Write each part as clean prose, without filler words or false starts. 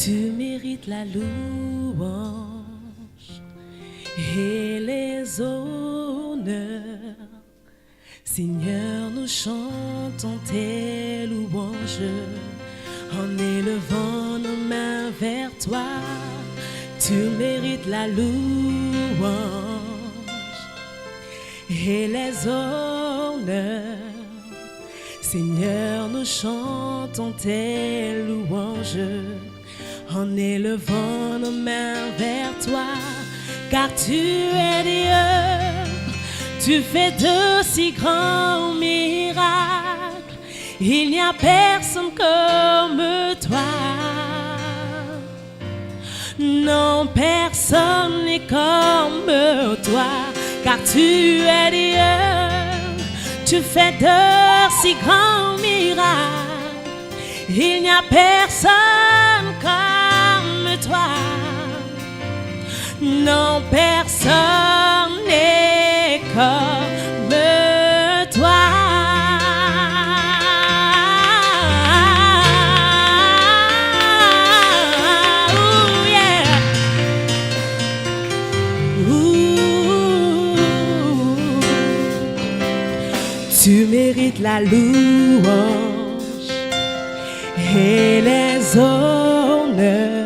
Tu mérites la louange et les honneurs. Seigneur, nous chantons tes louanges en élevant nos mains vers toi. Tu mérites la louange et les honneurs. Seigneur, nous chantons tes louanges en élevant nos mains vers toi, car tu es Dieu, tu fais de si grands miracles, il n'y a personne comme toi. Non, personne n'est comme toi, car tu es Dieu, tu fais de si grands miracles, il n'y a personne comme toi. Non, personne n'est comme toi. Ooh, yeah. Ooh. Tu mérites la louange et les honneurs.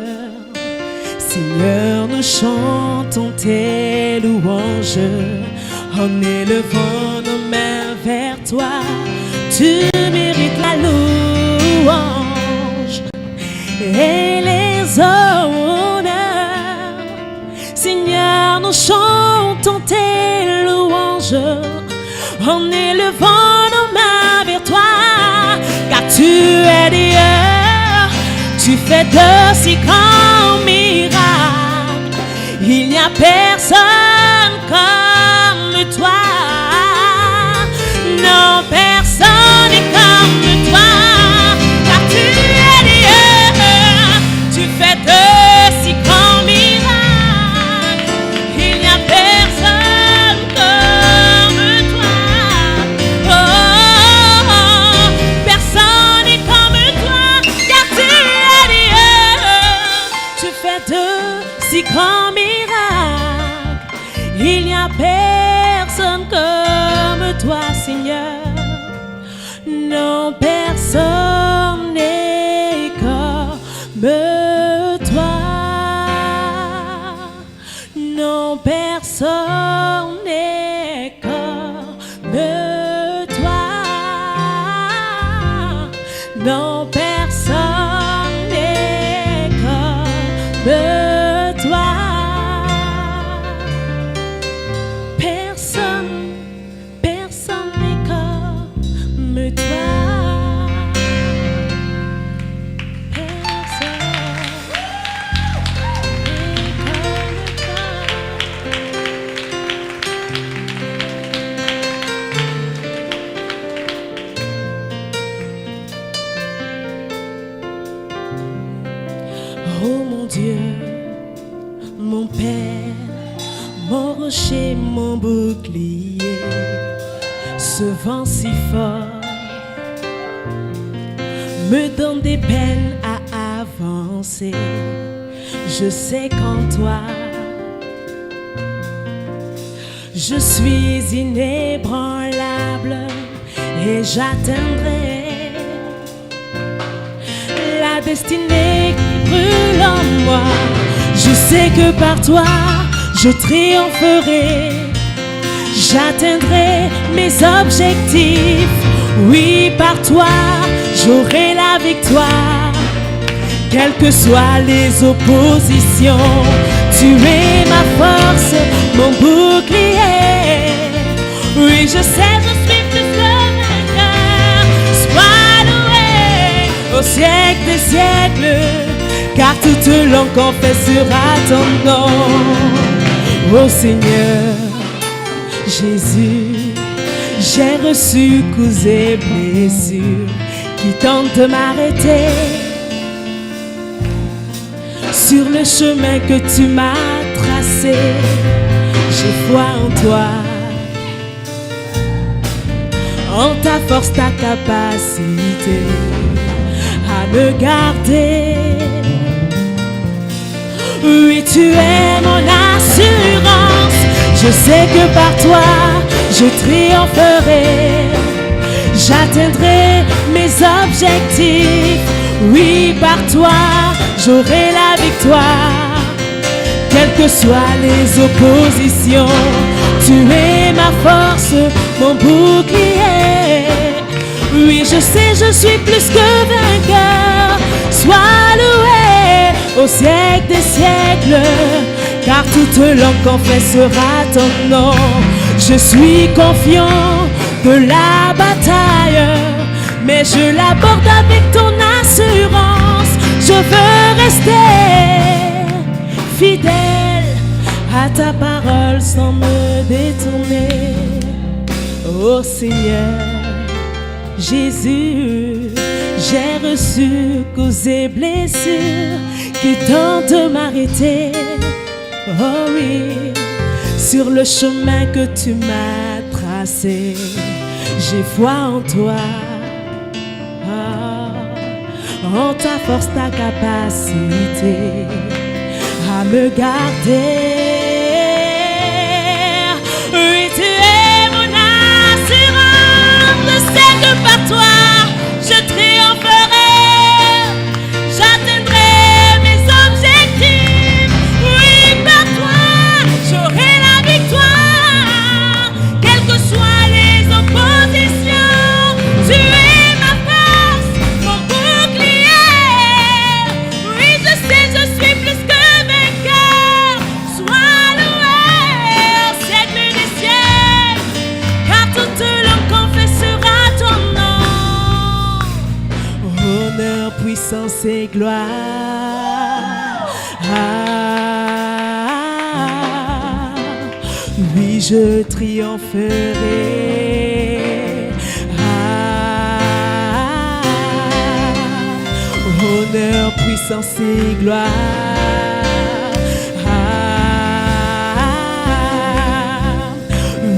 Seigneur, nous chantons tes louanges en élevant nos mains vers toi. Tu mérites la louange et les honneurs. Seigneur, nous chantons tes louanges en élevant nos mains vers toi, car tu es Dieu, tu fais de si grands miracles, il n'y a personne comme toi. Non, personne n'est comme toi, car tu es Dieu, tu fais de si grands miracles, il n'y a personne comme toi. Oh, personne n'est comme toi, car tu es Dieu, tu fais de si grands miracles, il n'y a personne comme toi, Seigneur. Non, personne n'est comme toi. Non, personne n'est comme toi. Non, personne n'est comme toi. Personne, personne n'est comme toi. Personne oh mon Dieu, mon Père, mon rocher, mon bouclier, ce vent si fort me donne des peines à avancer. Je sais qu'en toi, je suis inébranlable et j'atteindrai la destinée qui brûle en moi. Je sais que par toi, je triompherai, j'atteindrai mes objectifs. Oui, par toi, j'aurai la victoire, quelles que soient les oppositions. Tu es ma force, mon bouclier. Oui, je sais, je suis plus que vainqueur. Sois loué au siècle des siècles, car toute langue confessera ton nom. Oh Seigneur Jésus, j'ai reçu coups et blessures qui tentent de m'arrêter sur le chemin que tu m'as tracé. J'ai foi en toi, en ta force, ta capacité à me garder. Oui, tu es mon assurance. Je sais que par toi, je triompherai. J'atteindrai mes objectifs. Oui, par toi, j'aurai la victoire. Quelles que soient les oppositions, tu es ma force, mon bouclier. Oui, je sais, je suis plus que vainqueur. Sois loué au siècle des siècles, car toute langue confessera ton nom. Je suis confiant de la bataille, mais je l'aborde avec ton assurance. Je veux rester fidèle à ta parole sans me détourner. Oh Seigneur Jésus, j'ai reçu coups et blessures qui tentent de m'arrêter. Oh oui, sur le chemin que tu m'as tracé, j'ai foi en toi, en ta force, ta capacité à me garder. Oui, tu es mon assurance. Je sais que par toi, je triompherai. J'atteindrai mes objectifs. Oui, par toi, j'aurai la victoire. Quelles que soient les oppositions, tu es ma force, mon bouclier. Oui, je sais, je suis plus que vainqueur. Sois loué au siècle des siècles, car toute langue confessera ton nom. Honneur, puissance et gloire. Oui, je triompherai. Honneur, puissance et gloire.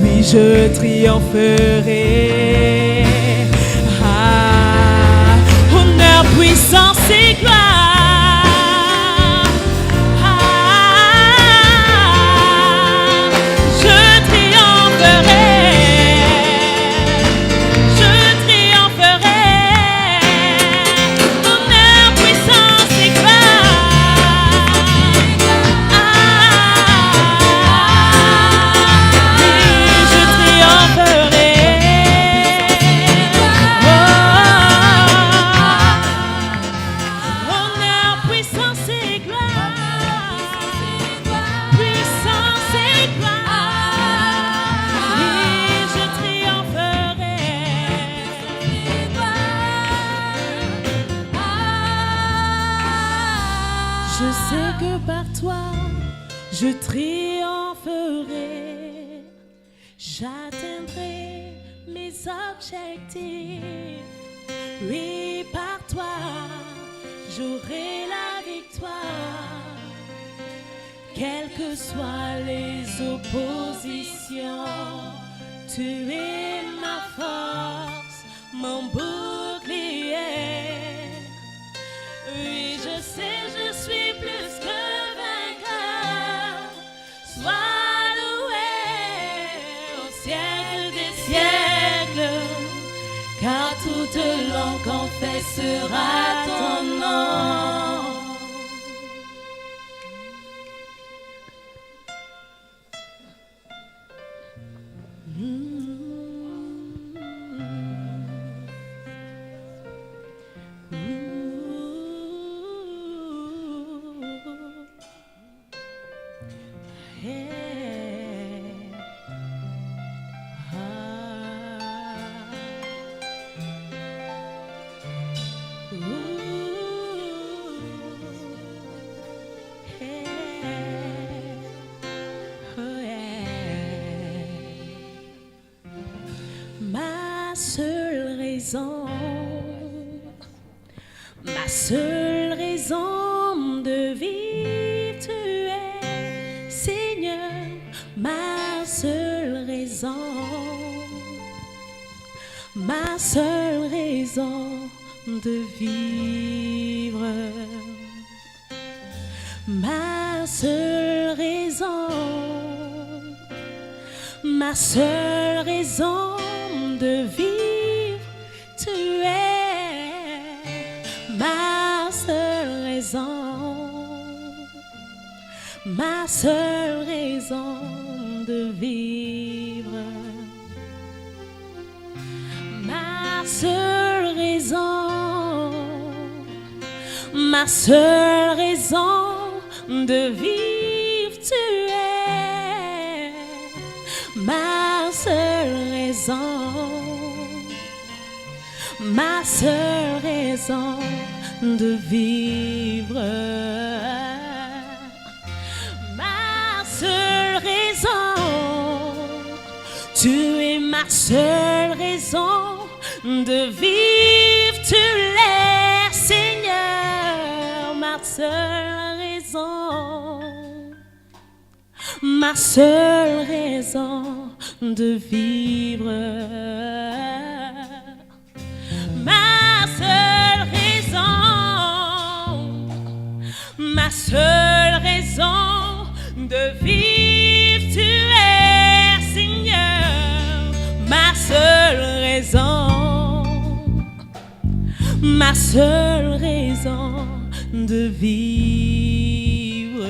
Oui, je triompherai. Honneur, puissance et gloire. Je triompherai. Je triompherai. Honneur, puissance et gloire. Oui, je triompherai. Honneur, puissance et gloire. Puissance et gloire. Oui, je triompherai. Je sais que par toi, je triompherai. J'atteindrai mes objectifs. Oui, par toi, j'aurai la victoire. Quelles que soient les oppositions, tu es ma force, mon bouclier. Oui, je sais, je suis plus que vainqueur. Sois loué au siècle des siècles, car toute langue confessera ton nom. Ma seule raison, ma seule raison de vivre, tu es, Seigneur, ma seule raison, ma seule raison de vivre, ma seule raison, ma seule raison de vivre, tu es ma seule raison, ma seule raison de vivre, ma seule raison, ma seule raison de vivre, tu es ma seule raison, ma seule raison de vivre, ma seule raison, tu es ma seule raison de vivre, tu l'es, Seigneur, ma seule raison, ma seule raison de vivre, ma seule raison, ma seule raison de vivre, tu es, Seigneur, ma seule raison, ma seule raison de vivre,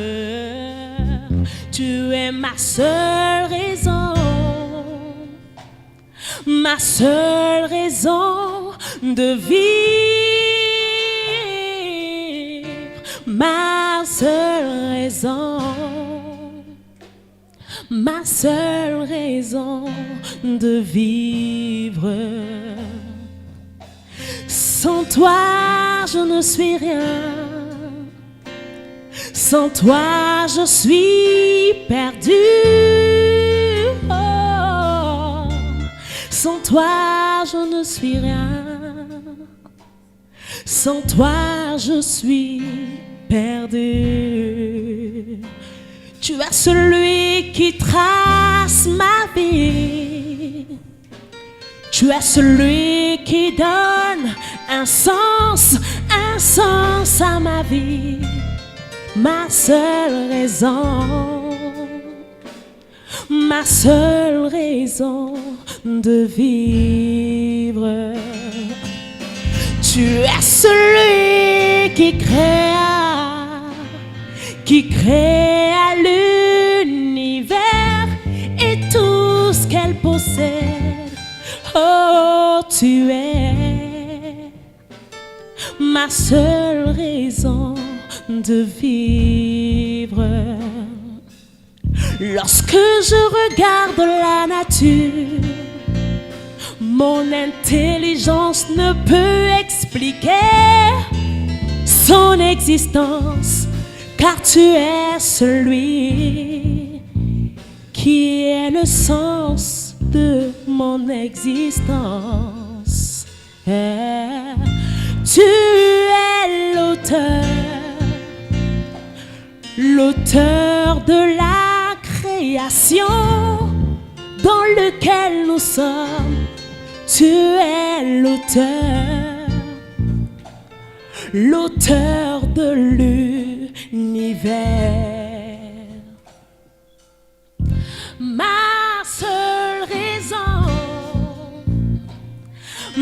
tu es ma seule raison, ma seule raison de vivre, ma seule raison, ma seule raison de vivre. Sans toi, je ne suis rien. Sans toi, je suis perdu. Oh. Sans toi, je ne suis rien. Sans toi, je suis perdu. Tu es celui qui trace ma vie. Tu es celui qui donne un sens à ma vie. Ma seule raison, ma seule raison de vivre. Tu es celui qui créa l'univers et tout ce qu'elle possède. Oh, tu es ma seule raison de vivre. Lorsque je regarde la nature, mon intelligence ne peut expliquer son existence, car tu es celui qui est le sens de mon existence. Tu es l'auteur de la création dans lequel nous sommes. Tu es l'auteur de l'univers.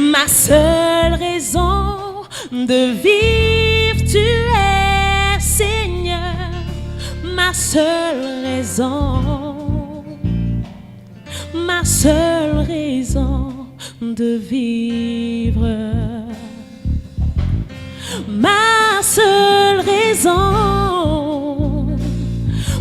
Ma seule raison de vivre, tu es, Seigneur, ma seule raison, ma seule raison de vivre, ma seule raison,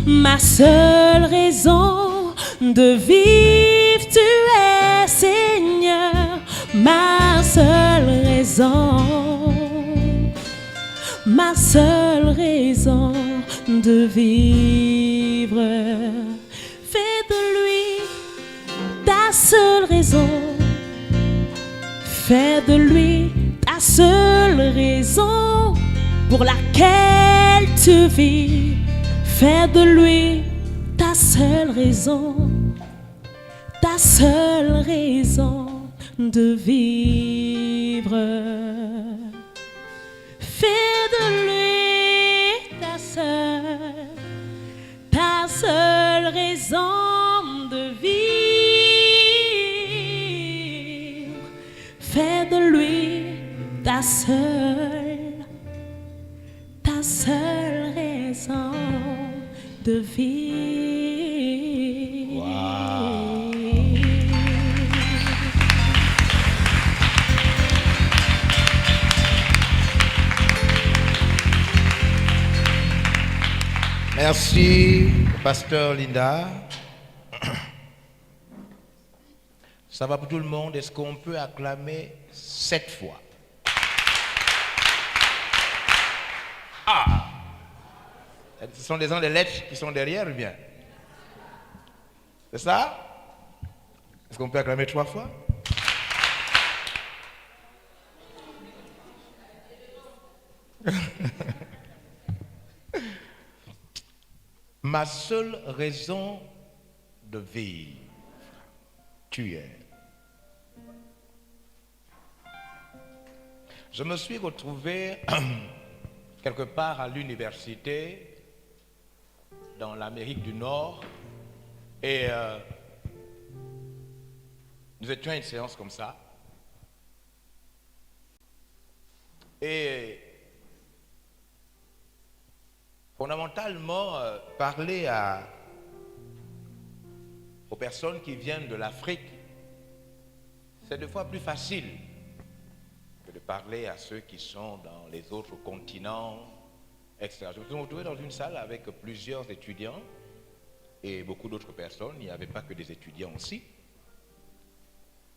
ma seule raison de vivre, tu es, Seigneur, ma seule raison, ma seule raison de vivre. Fais de lui ta seule raison, fais de lui ta seule raison pour laquelle tu vis. Fais de lui ta seule raison, ta seule raison de vivre. Fais de lui ta ta seule raison de vie. Wow. Merci, pasteur Linda. Ça va pour tout le monde? Est-ce qu'on peut acclamer 7 fois? Ah! Ce sont des gens des lettres qui sont derrière ou bien? C'est ça? Est-ce qu'on peut acclamer 3 fois? Ma seule raison de vivre, tu es. Je me suis retrouvé quelque part à l'université dans l'Amérique du Nord et nous étions à une séance comme ça et fondamentalement parler aux personnes qui viennent de l'Afrique, c'est 2 fois plus facile que de parler à ceux qui sont dans les autres continents, etc. Je me suis retrouvé dans une salle avec plusieurs étudiants et beaucoup d'autres personnes. Il n'y avait pas que des étudiants aussi.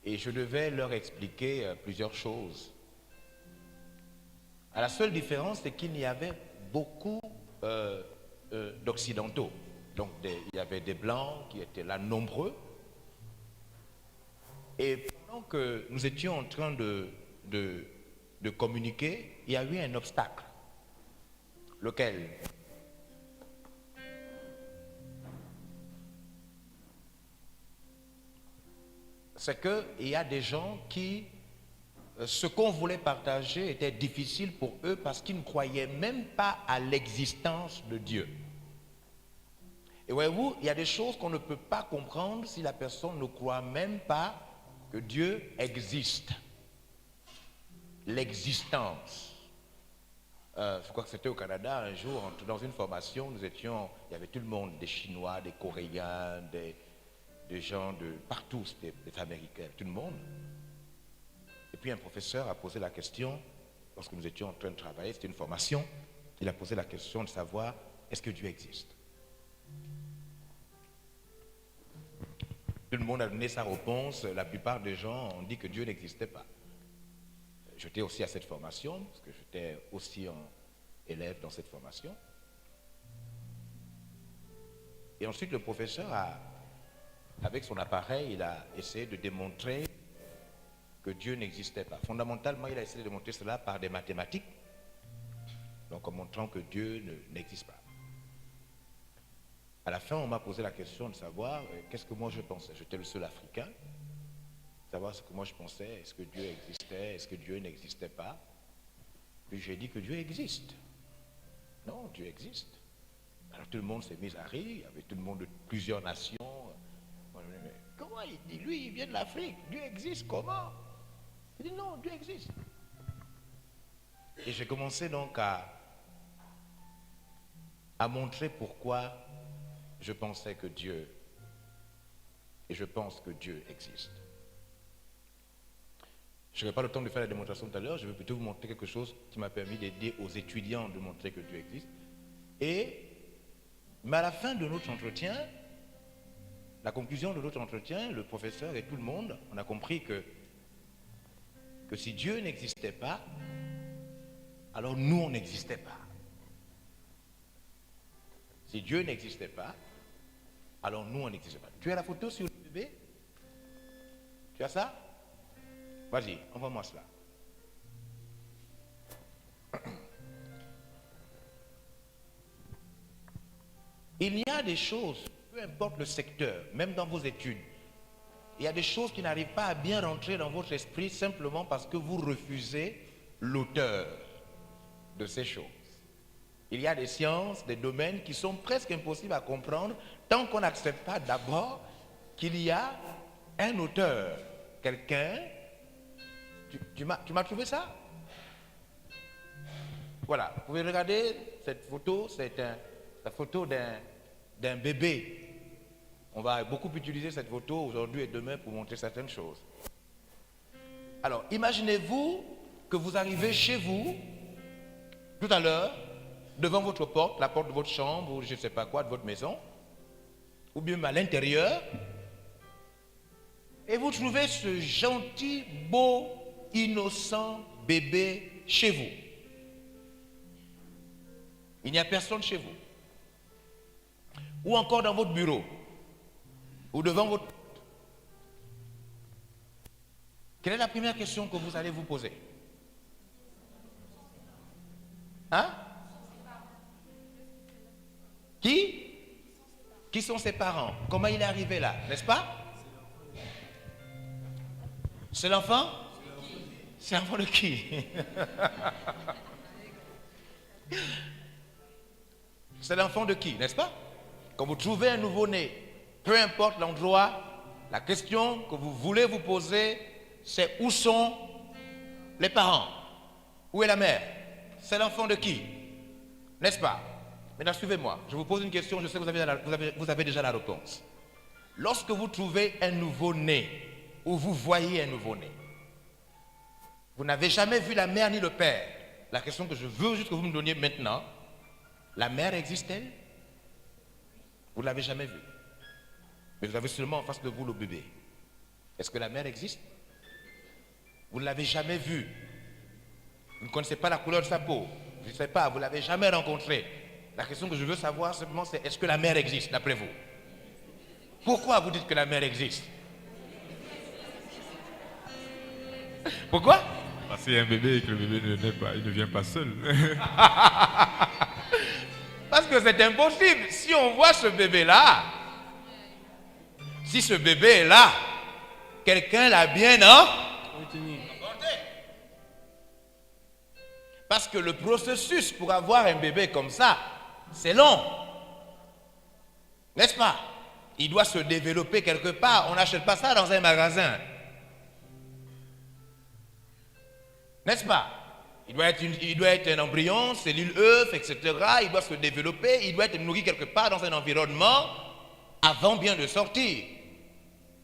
Et je devais leur expliquer plusieurs choses. La seule différence, c'est qu'il y avait beaucoup d'occidentaux. Donc il y avait des blancs qui étaient là nombreux. Et pendant que nous étions en train de communiquer, il y a eu un obstacle. Lequel? C'est qu'il y a des gens qui, ce qu'on voulait partager était difficile pour eux parce qu'ils ne croyaient même pas à l'existence de Dieu. Et voyez-vous, il y a des choses qu'on ne peut pas comprendre si la personne ne croit même pas que Dieu existe. L'existence. Je crois que c'était au Canada un jour, dans une formation, il y avait tout le monde, des Chinois, des Coréens, des gens de partout, des Américains, tout le monde. Et puis un professeur a posé la question, lorsque nous étions en train de travailler, c'était une formation, il a posé la question de savoir, est-ce que Dieu existe? Tout le monde a donné sa réponse, la plupart des gens ont dit que Dieu n'existait pas. J'étais aussi à cette formation, parce que j'étais aussi un élève dans cette formation. Et ensuite, le professeur, avec son appareil, il a essayé de démontrer que Dieu n'existait pas. Fondamentalement, il a essayé de démontrer cela par des mathématiques, donc en montrant que Dieu n'existe pas. À la fin, on m'a posé la question de savoir qu'est-ce que moi je pensais. J'étais le seul Africain. Savoir ce que moi je pensais, est-ce que Dieu existait, est-ce que Dieu n'existait pas. Puis j'ai dit que Dieu existe. Non, Dieu existe. Alors tout le monde s'est mis à rire, il y avait tout le monde de plusieurs nations. Comment il dit, lui, il vient de l'Afrique, Dieu existe, comment? Il dit non, Dieu existe. Et j'ai commencé donc à montrer pourquoi je pensais que Dieu, et je pense que Dieu existe. Je n'aurai pas le temps de faire la démonstration tout à l'heure, je vais plutôt vous montrer quelque chose qui m'a permis d'aider aux étudiants de montrer que Dieu existe. Mais à la fin de notre entretien, la conclusion de notre entretien, le professeur et tout le monde, on a compris que si Dieu n'existait pas, alors nous, on n'existait pas. Si Dieu n'existait pas, alors nous, on n'existait pas. Tu as la photo sur le bébé? Tu as ça? Vas-y, envoie-moi cela. Il y a des choses, peu importe le secteur, même dans vos études, il y a des choses qui n'arrivent pas à bien rentrer dans votre esprit simplement parce que vous refusez l'auteur de ces choses. Il y a des sciences, des domaines qui sont presque impossibles à comprendre tant qu'on n'accepte pas d'abord qu'il y a un auteur, quelqu'un. Tu m'as trouvé ça? Voilà, vous pouvez regarder cette photo, c'est la photo d'un bébé. On va beaucoup utiliser cette photo aujourd'hui et demain pour montrer certaines choses. Alors, imaginez-vous que vous arrivez chez vous, tout à l'heure, devant votre porte, la porte de votre chambre, ou je ne sais pas quoi, de votre maison, ou bien à l'intérieur, et vous trouvez ce gentil, beau, innocent bébé chez vous. Il n'y a personne chez vous. Ou encore dans votre bureau, ou devant votre porte. Quelle est la première question que vous allez vous poser? Hein? Qui sont ses parents? Comment il est arrivé là, n'est-ce pas? C'est l'enfant? C'est l'enfant de qui? C'est l'enfant de qui, n'est-ce pas? Quand vous trouvez un nouveau-né, peu importe l'endroit, la question que vous voulez vous poser, c'est où sont les parents? Où est la mère? C'est l'enfant de qui? N'est-ce pas? Maintenant, suivez-moi. Je vous pose une question, je sais que vous avez déjà la réponse. Lorsque vous trouvez un nouveau-né, ou vous voyez un nouveau-né, vous n'avez jamais vu la mère ni le père. La question que je veux juste que vous me donniez maintenant, la mère existe-t-elle? Vous ne l'avez jamais vue. Mais vous avez seulement en face de vous le bébé. Est-ce que la mère existe? Vous ne l'avez jamais vue. Vous ne connaissez pas la couleur de sa peau. Je ne sais pas, vous ne l'avez jamais rencontrée. La question que je veux savoir simplement, c'est est-ce que la mère existe, d'après vous? Pourquoi vous dites que la mère existe? Pourquoi? Parce qu'il y a un bébé et que le bébé ne naît pas, il ne vient pas seul. Parce que c'est impossible. Si on voit ce bébé-là, si ce bébé est là, quelqu'un l'a bien emporté. Parce que le processus pour avoir un bébé comme ça, c'est long. N'est-ce pas? Il doit se développer quelque part. On n'achète pas ça dans un magasin. N'est-ce pas? Il doit être un embryon, cellule œuf, etc. Il doit se développer, il doit être nourri quelque part dans un environnement avant bien de sortir.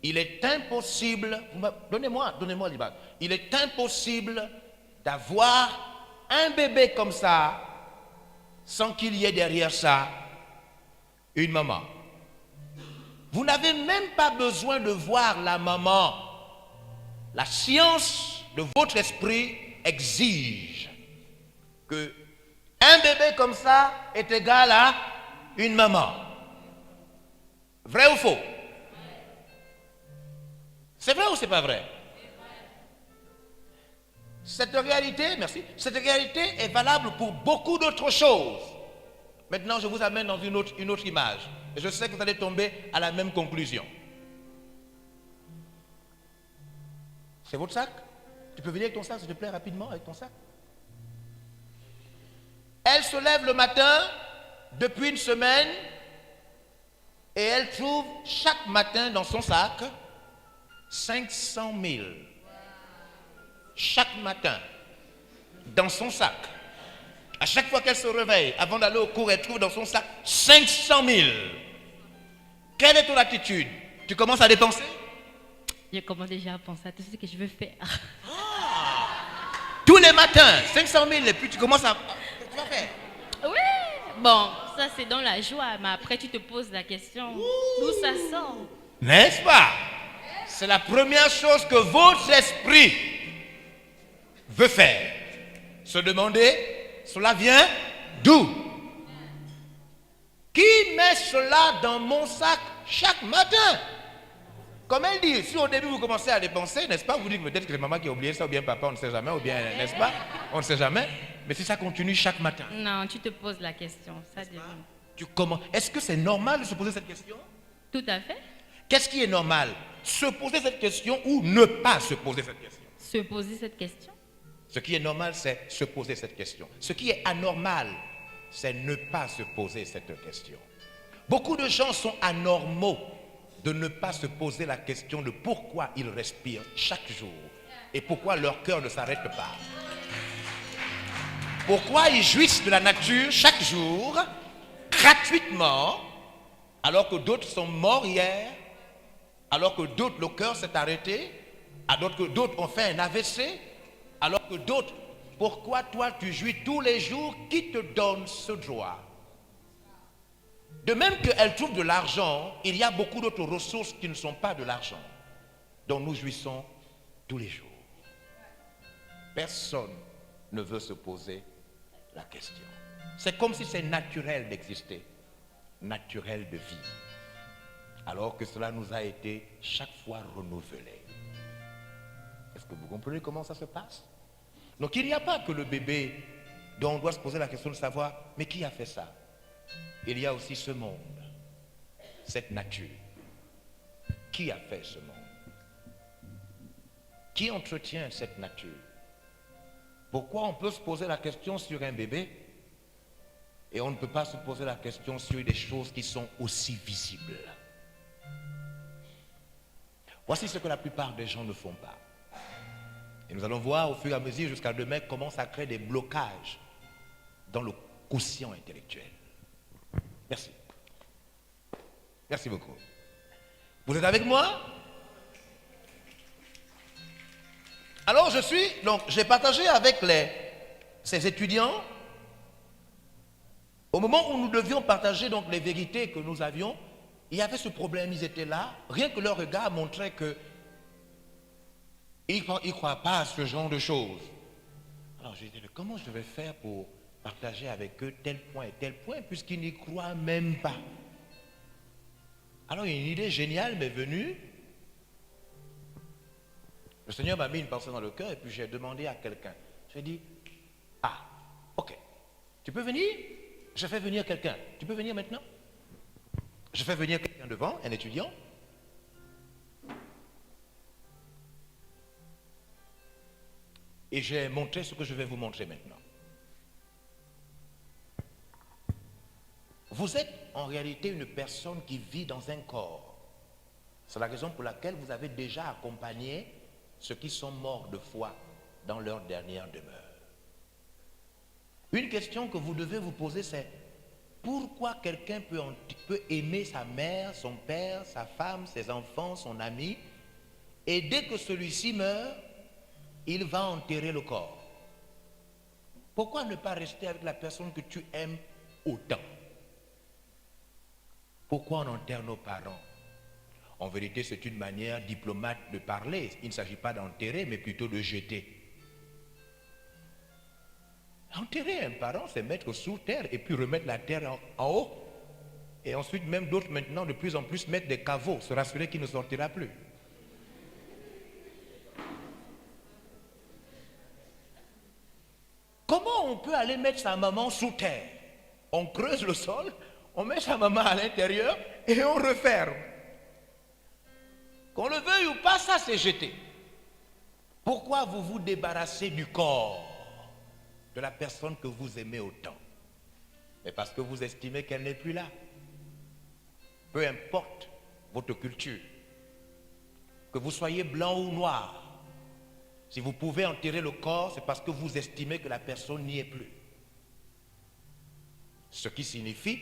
Il est impossible, donnez-moi l'image. Il est impossible d'avoir un bébé comme ça sans qu'il y ait derrière ça une maman. Vous n'avez même pas besoin de voir la maman. La science de votre esprit exige que un bébé comme ça est égal à une maman. Vrai ou faux? C'est vrai ou c'est pas vrai? Cette réalité, merci, cette réalité est valable pour beaucoup d'autres choses. Maintenant, je vous amène dans une autre image. Et je sais que vous allez tomber à la même conclusion. C'est votre sac? Tu peux venir avec ton sac, s'il te plaît, rapidement, avec ton sac. Elle se lève le matin, depuis une semaine, et elle trouve chaque matin dans son sac 500 000. Chaque matin, dans son sac. À chaque fois qu'elle se réveille, avant d'aller au cours, elle trouve dans son sac 500 000. Quelle est ton attitude? Tu commences à dépenser? Je commence déjà à penser à tout ce que je veux faire. Tous les matins, 500 000, et puis tu commences à... Qu'est-ce que tu vas faire? Oui, bon, ça c'est dans la joie, mais après tu te poses la question, d'où ça sort? N'est-ce pas? C'est la première chose que votre esprit veut faire. Se demander, cela vient d'où? Qui met cela dans mon sac chaque matin? Comme elle dit, si au début vous commencez à dépenser, n'est-ce pas? Vous dites peut-être que c'est maman qui a oublié ça, ou bien papa, on ne sait jamais, ou bien, n'est-ce pas? On ne sait jamais. Mais si ça continue chaque matin. Non, tu te poses la question. Ça devient... Est-ce que c'est normal de se poser cette question? Tout à fait. Qu'est-ce qui est normal? Se poser cette question ou ne pas se poser cette question? Se poser cette question. Ce qui est normal, c'est se poser cette question. Ce qui est anormal, c'est ne pas se poser cette question. Beaucoup de gens sont anormaux de ne pas se poser la question de pourquoi ils respirent chaque jour et pourquoi leur cœur ne s'arrête pas. Pourquoi ils jouissent de la nature chaque jour, gratuitement, alors que d'autres sont morts hier, alors que d'autres, le cœur s'est arrêté, alors que d'autres ont fait un AVC, alors que d'autres, pourquoi toi tu jouis tous les jours? Qui te donne ce droit? De même qu'elle trouve de l'argent, il y a beaucoup d'autres ressources qui ne sont pas de l'argent, dont nous jouissons tous les jours. Personne ne veut se poser la question. C'est comme si c'est naturel d'exister, naturel de vivre, alors que cela nous a été chaque fois renouvelé. Est-ce que vous comprenez comment ça se passe? Donc il n'y a pas que le bébé dont on doit se poser la question de savoir, mais qui a fait ça? Il y a aussi ce monde, cette nature. Qui a fait ce monde? Qui entretient cette nature? Pourquoi on peut se poser la question sur un bébé et on ne peut pas se poser la question sur des choses qui sont aussi visibles? Voici ce que la plupart des gens ne font pas. Et nous allons voir au fur et à mesure jusqu'à demain comment ça crée des blocages dans le quotient intellectuel. Merci. Merci beaucoup. Vous êtes avec moi? Alors j'ai partagé avec ces étudiants, au moment où nous devions partager donc les vérités que nous avions, il y avait ce problème, ils étaient là, rien que leur regard montrait que ils ne croient pas à ce genre de choses. Alors j'ai dit, comment je vais faire pour partager avec eux tel point, puisqu'ils n'y croient même pas? Alors une idée géniale m'est venue. Le Seigneur m'a mis une pensée dans le cœur et puis j'ai demandé à quelqu'un. J'ai dit, ok, tu peux venir? Je fais venir quelqu'un. Tu peux venir maintenant? Je fais venir quelqu'un devant, un étudiant. Et j'ai montré ce que je vais vous montrer maintenant. Vous êtes en réalité une personne qui vit dans un corps. C'est la raison pour laquelle vous avez déjà accompagné ceux qui sont morts de foi dans leur dernière demeure. Une question que vous devez vous poser, c'est pourquoi quelqu'un peut aimer sa mère, son père, sa femme, ses enfants, son ami, et dès que celui-ci meurt, il va enterrer le corps? Pourquoi ne pas rester avec la personne que tu aimes autant? Pourquoi on enterre nos parents? En vérité, c'est une manière diplomate de parler. Il ne s'agit pas d'enterrer, mais plutôt de jeter. Enterrer un parent, c'est mettre sous terre et puis remettre la terre en haut. Et ensuite, même d'autres maintenant, de plus en plus, mettre des caveaux, se rassurer qu'il ne sortira plus. Comment on peut aller mettre sa maman sous terre? On creuse le sol, on met sa maman à l'intérieur et on referme. Qu'on le veuille ou pas, ça c'est jeté. Pourquoi vous vous débarrassez du corps de la personne que vous aimez autant? Mais parce que vous estimez qu'elle n'est plus là. Peu importe votre culture, que vous soyez blanc ou noir, si vous pouvez enterrer le corps, c'est parce que vous estimez que la personne n'y est plus. Ce qui signifie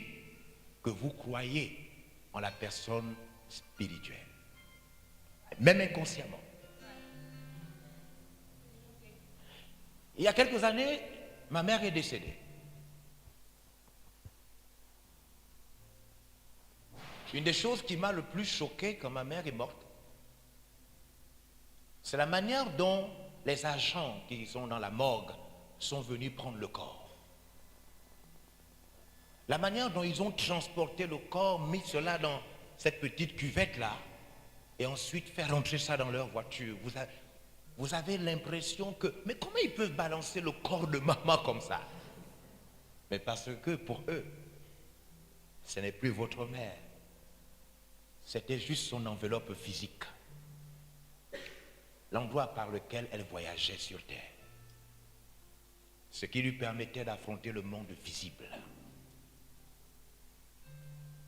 que vous croyez en la personne spirituelle, même inconsciemment. Il y a quelques années, ma mère est décédée. Une des choses qui m'a le plus choqué quand ma mère est morte, c'est la manière dont les agents qui sont dans la morgue sont venus prendre le corps. La manière dont ils ont transporté le corps, mis cela dans cette petite cuvette-là, et ensuite fait rentrer ça dans leur voiture. Vous avez l'impression que, mais comment ils peuvent balancer le corps de maman comme ça? Mais parce que pour eux, ce n'est plus votre mère. C'était juste son enveloppe physique. L'endroit par lequel elle voyageait sur terre. Ce qui lui permettait d'affronter le monde visible.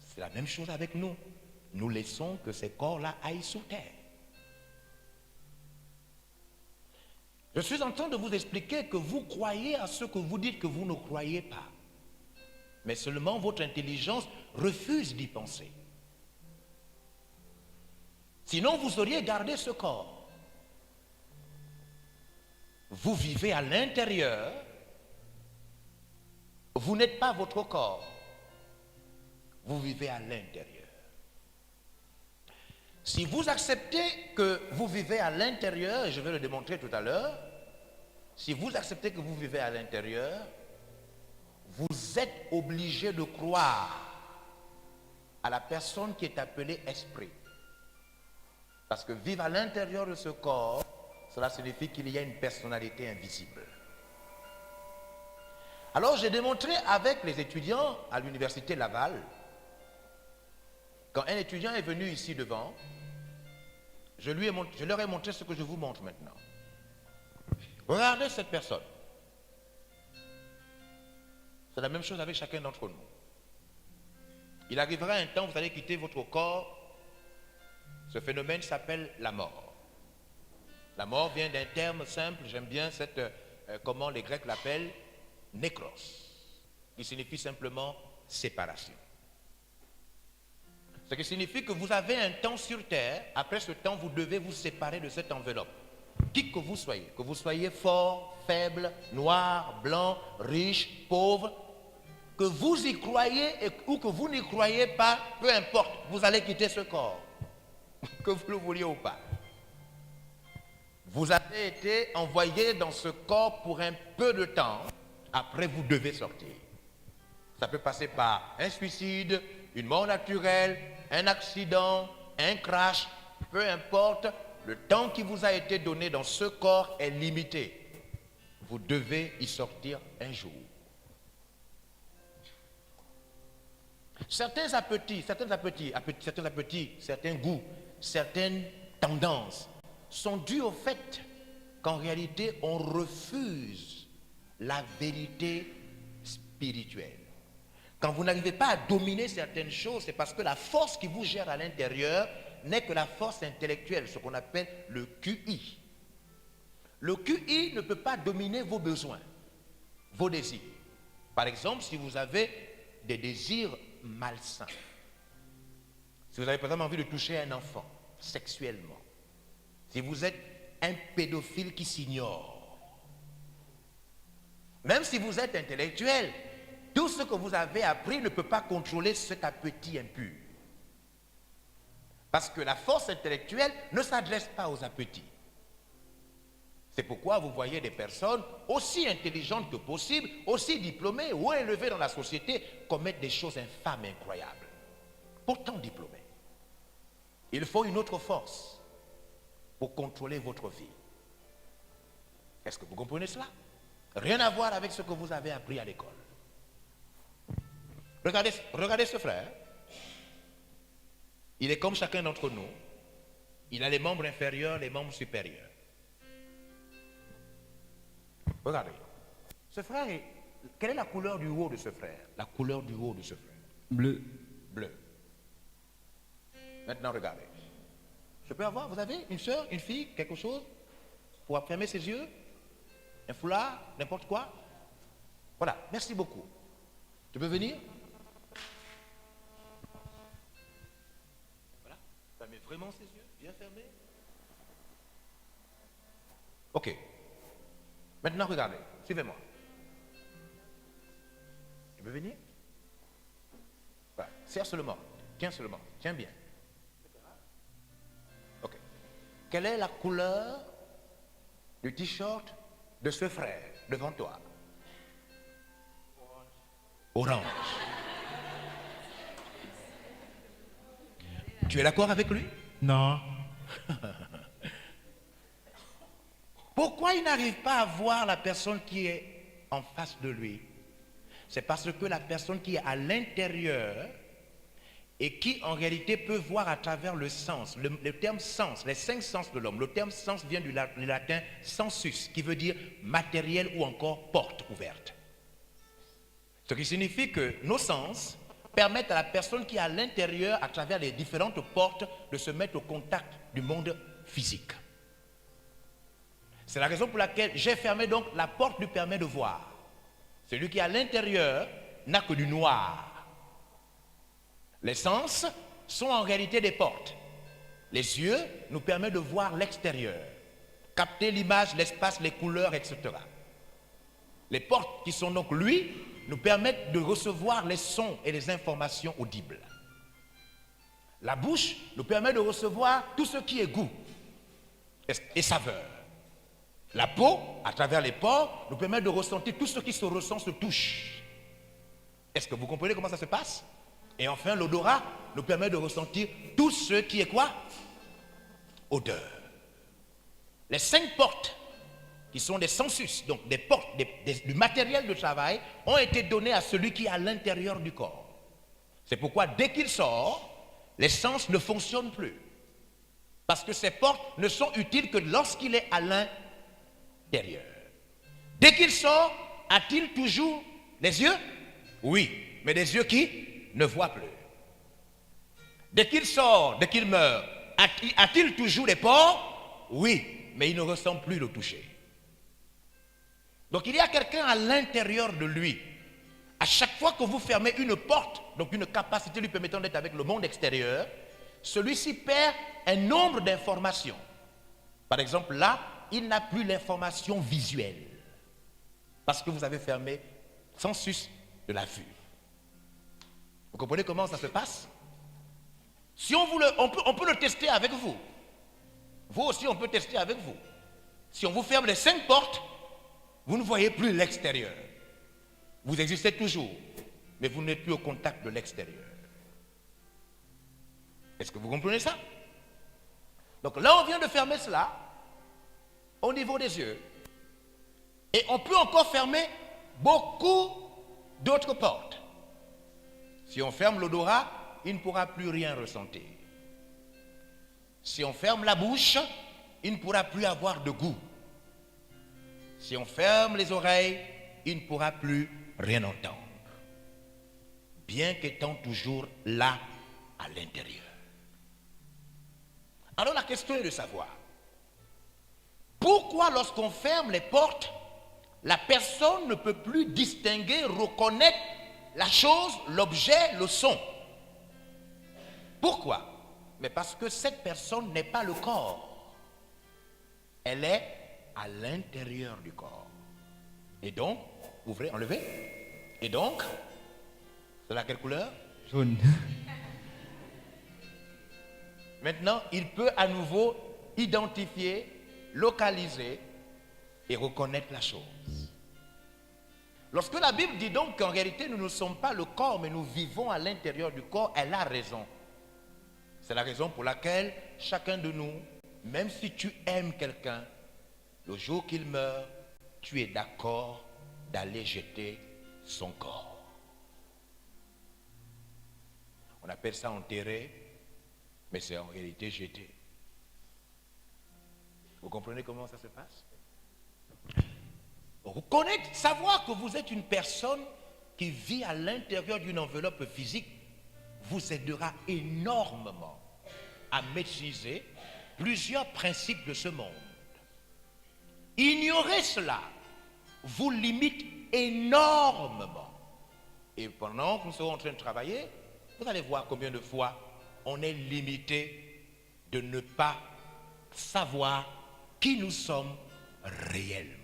C'est la même chose avec nous. Nous laissons que ces corps-là aillent sous terre. Je suis en train de vous expliquer que vous croyez à ce que vous dites que vous ne croyez pas. Mais seulement votre intelligence refuse d'y penser. Sinon, vous auriez gardé ce corps. Vous vivez à l'intérieur. Vous n'êtes pas votre corps. Vous vivez à l'intérieur. Si vous acceptez que vous vivez à l'intérieur, et je vais le démontrer tout à l'heure, si vous acceptez que vous vivez à l'intérieur, vous êtes obligé de croire à la personne qui est appelée esprit. Parce que vivre à l'intérieur de ce corps, cela signifie qu'il y a une personnalité invisible. Alors j'ai démontré avec les étudiants à l'université Laval, quand un étudiant est venu ici devant, je leur ai montré ce que je vous montre maintenant. Regardez cette personne. C'est la même chose avec chacun d'entre nous. Il arrivera un temps où vous allez quitter votre corps. Ce phénomène s'appelle la mort. La mort vient d'un terme simple, j'aime bien comment les Grecs l'appellent, nékros, qui signifie simplement séparation. Ce qui signifie que vous avez un temps sur terre, après ce temps, vous devez vous séparer de cette enveloppe. Qui que vous soyez fort, faible, noir, blanc, riche, pauvre, que vous y croyez ou que vous n'y croyez pas, peu importe, vous allez quitter ce corps, que vous le vouliez ou pas. Vous avez été envoyé dans ce corps pour un peu de temps, après vous devez sortir. Ça peut passer par un suicide, une mort naturelle, un accident, un crash, peu importe, le temps qui vous a été donné dans ce corps est limité. Vous devez y sortir un jour. Certains appétits, certains goûts, certaines tendances sont dus au fait qu'en réalité, on refuse la vérité spirituelle. Quand vous n'arrivez pas à dominer certaines choses, c'est parce que la force qui vous gère à l'intérieur n'est que la force intellectuelle, ce qu'on appelle le QI. Le QI ne peut pas dominer vos besoins, vos désirs. Par exemple, si vous avez des désirs malsains, si vous avez par exemple envie de toucher un enfant sexuellement, si vous êtes un pédophile qui s'ignore, même si vous êtes intellectuel, tout ce que vous avez appris ne peut pas contrôler cet appétit impur. Parce que la force intellectuelle ne s'adresse pas aux appétits. C'est pourquoi vous voyez des personnes aussi intelligentes que possible, aussi diplômées ou élevées dans la société, commettre des choses infâmes et incroyables. Pourtant diplômées. Il faut une autre force pour contrôler votre vie. Est-ce que vous comprenez cela? Rien à voir avec ce que vous avez appris à l'école. Regardez ce frère. Il est comme chacun d'entre nous. Il a les membres inférieurs, les membres supérieurs. Regardez. Ce frère, quelle est la couleur du haut de ce frère? La couleur du haut de ce frère. Bleu. Bleu. Maintenant, regardez. Je peux avoir, vous avez une soeur, une fille, quelque chose pour fermer ses yeux? Un foulard, n'importe quoi? Voilà, merci beaucoup. Tu peux venir? Voilà, fermez vraiment ses yeux, bien fermés. Ok. Maintenant, regardez, suivez-moi. Tu peux venir? Voilà, serre seulement, tiens bien. Ok. Quelle est la couleur du t-shirt de ce frère devant toi? Orange. Tu es d'accord avec lui? Non. Pourquoi il n'arrive pas à voir la personne qui est en face de lui? C'est parce que la personne qui est à l'intérieur et qui en réalité peut voir à travers le sens, le terme sens, les 5 sens de l'homme, le terme sens vient du latin sensus, qui veut dire matériel ou encore porte ouverte. Ce qui signifie que nos sens permettent à la personne qui est à l'intérieur, à travers les différentes portes, de se mettre au contact du monde physique. C'est la raison pour laquelle j'ai fermé donc la porte lui permet de voir. Celui qui est à l'intérieur n'a que du noir. Les sens sont en réalité des portes. Les yeux nous permettent de voir l'extérieur, capter l'image, l'espace, les couleurs, etc. Les portes qui sont donc lui nous permettent de recevoir les sons et les informations audibles. La bouche nous permet de recevoir tout ce qui est goût et saveur. La peau, à travers les pores, nous permet de ressentir tout ce qui se ressent, se touche. Est-ce que vous comprenez comment ça se passe? Et enfin, l'odorat nous permet de ressentir tout ce qui est quoi? Odeur. Les 5 portes, qui sont des sensus, donc des portes, du matériel de travail, ont été données à celui qui est à l'intérieur du corps. C'est pourquoi dès qu'il sort, les sens ne fonctionnent plus. Parce que ces portes ne sont utiles que lorsqu'il est à l'intérieur. Dès qu'il sort, a-t-il toujours les yeux? Oui, mais des yeux qui ne voient plus. Dès qu'il sort, dès qu'il meurt, a-t-il toujours les pores? Oui, mais il ne ressent plus le toucher. Donc il y a quelqu'un à l'intérieur de lui. À chaque fois que vous fermez une porte, donc une capacité lui permettant d'être avec le monde extérieur, celui-ci perd un nombre d'informations. Par exemple, là, il n'a plus l'information visuelle. Parce que vous avez fermé sensus de la vue. Vous comprenez comment ça se passe? Si on peut le tester avec vous. Vous aussi, on peut tester avec vous. Si on vous ferme les 5 portes, vous ne voyez plus l'extérieur. Vous existez toujours, mais vous n'êtes plus au contact de l'extérieur. Est-ce que vous comprenez ça? Donc là, on vient de fermer cela au niveau des yeux. Et on peut encore fermer beaucoup d'autres portes. Si on ferme l'odorat, il ne pourra plus rien ressentir. Si on ferme la bouche, il ne pourra plus avoir de goût. Si on ferme les oreilles, il ne pourra plus rien entendre. Bien qu'étant toujours là à l'intérieur. Alors la question est de savoir, pourquoi lorsqu'on ferme les portes, la personne ne peut plus distinguer, reconnaître la chose, l'objet, le son? Pourquoi? Mais parce que cette personne n'est pas le corps. Elle est à l'intérieur du corps. Et donc, ouvrez, enlevez. Et donc, c'est la quelle couleur? Jaune. Maintenant, il peut à nouveau identifier, localiser et reconnaître la chose. Lorsque la Bible dit donc qu'en réalité nous ne sommes pas le corps mais nous vivons à l'intérieur du corps, elle a raison. C'est la raison pour laquelle chacun de nous, même si tu aimes quelqu'un, le jour qu'il meurt, tu es d'accord d'aller jeter son corps. On appelle ça enterrer, mais c'est en réalité jeter. Vous comprenez comment ça se passe? Reconnaître, savoir que vous êtes une personne qui vit à l'intérieur d'une enveloppe physique vous aidera énormément à maîtriser plusieurs principes de ce monde. Ignorer cela vous limite énormément. Et pendant que nous serons en train de travailler, vous allez voir combien de fois on est limité de ne pas savoir qui nous sommes réellement.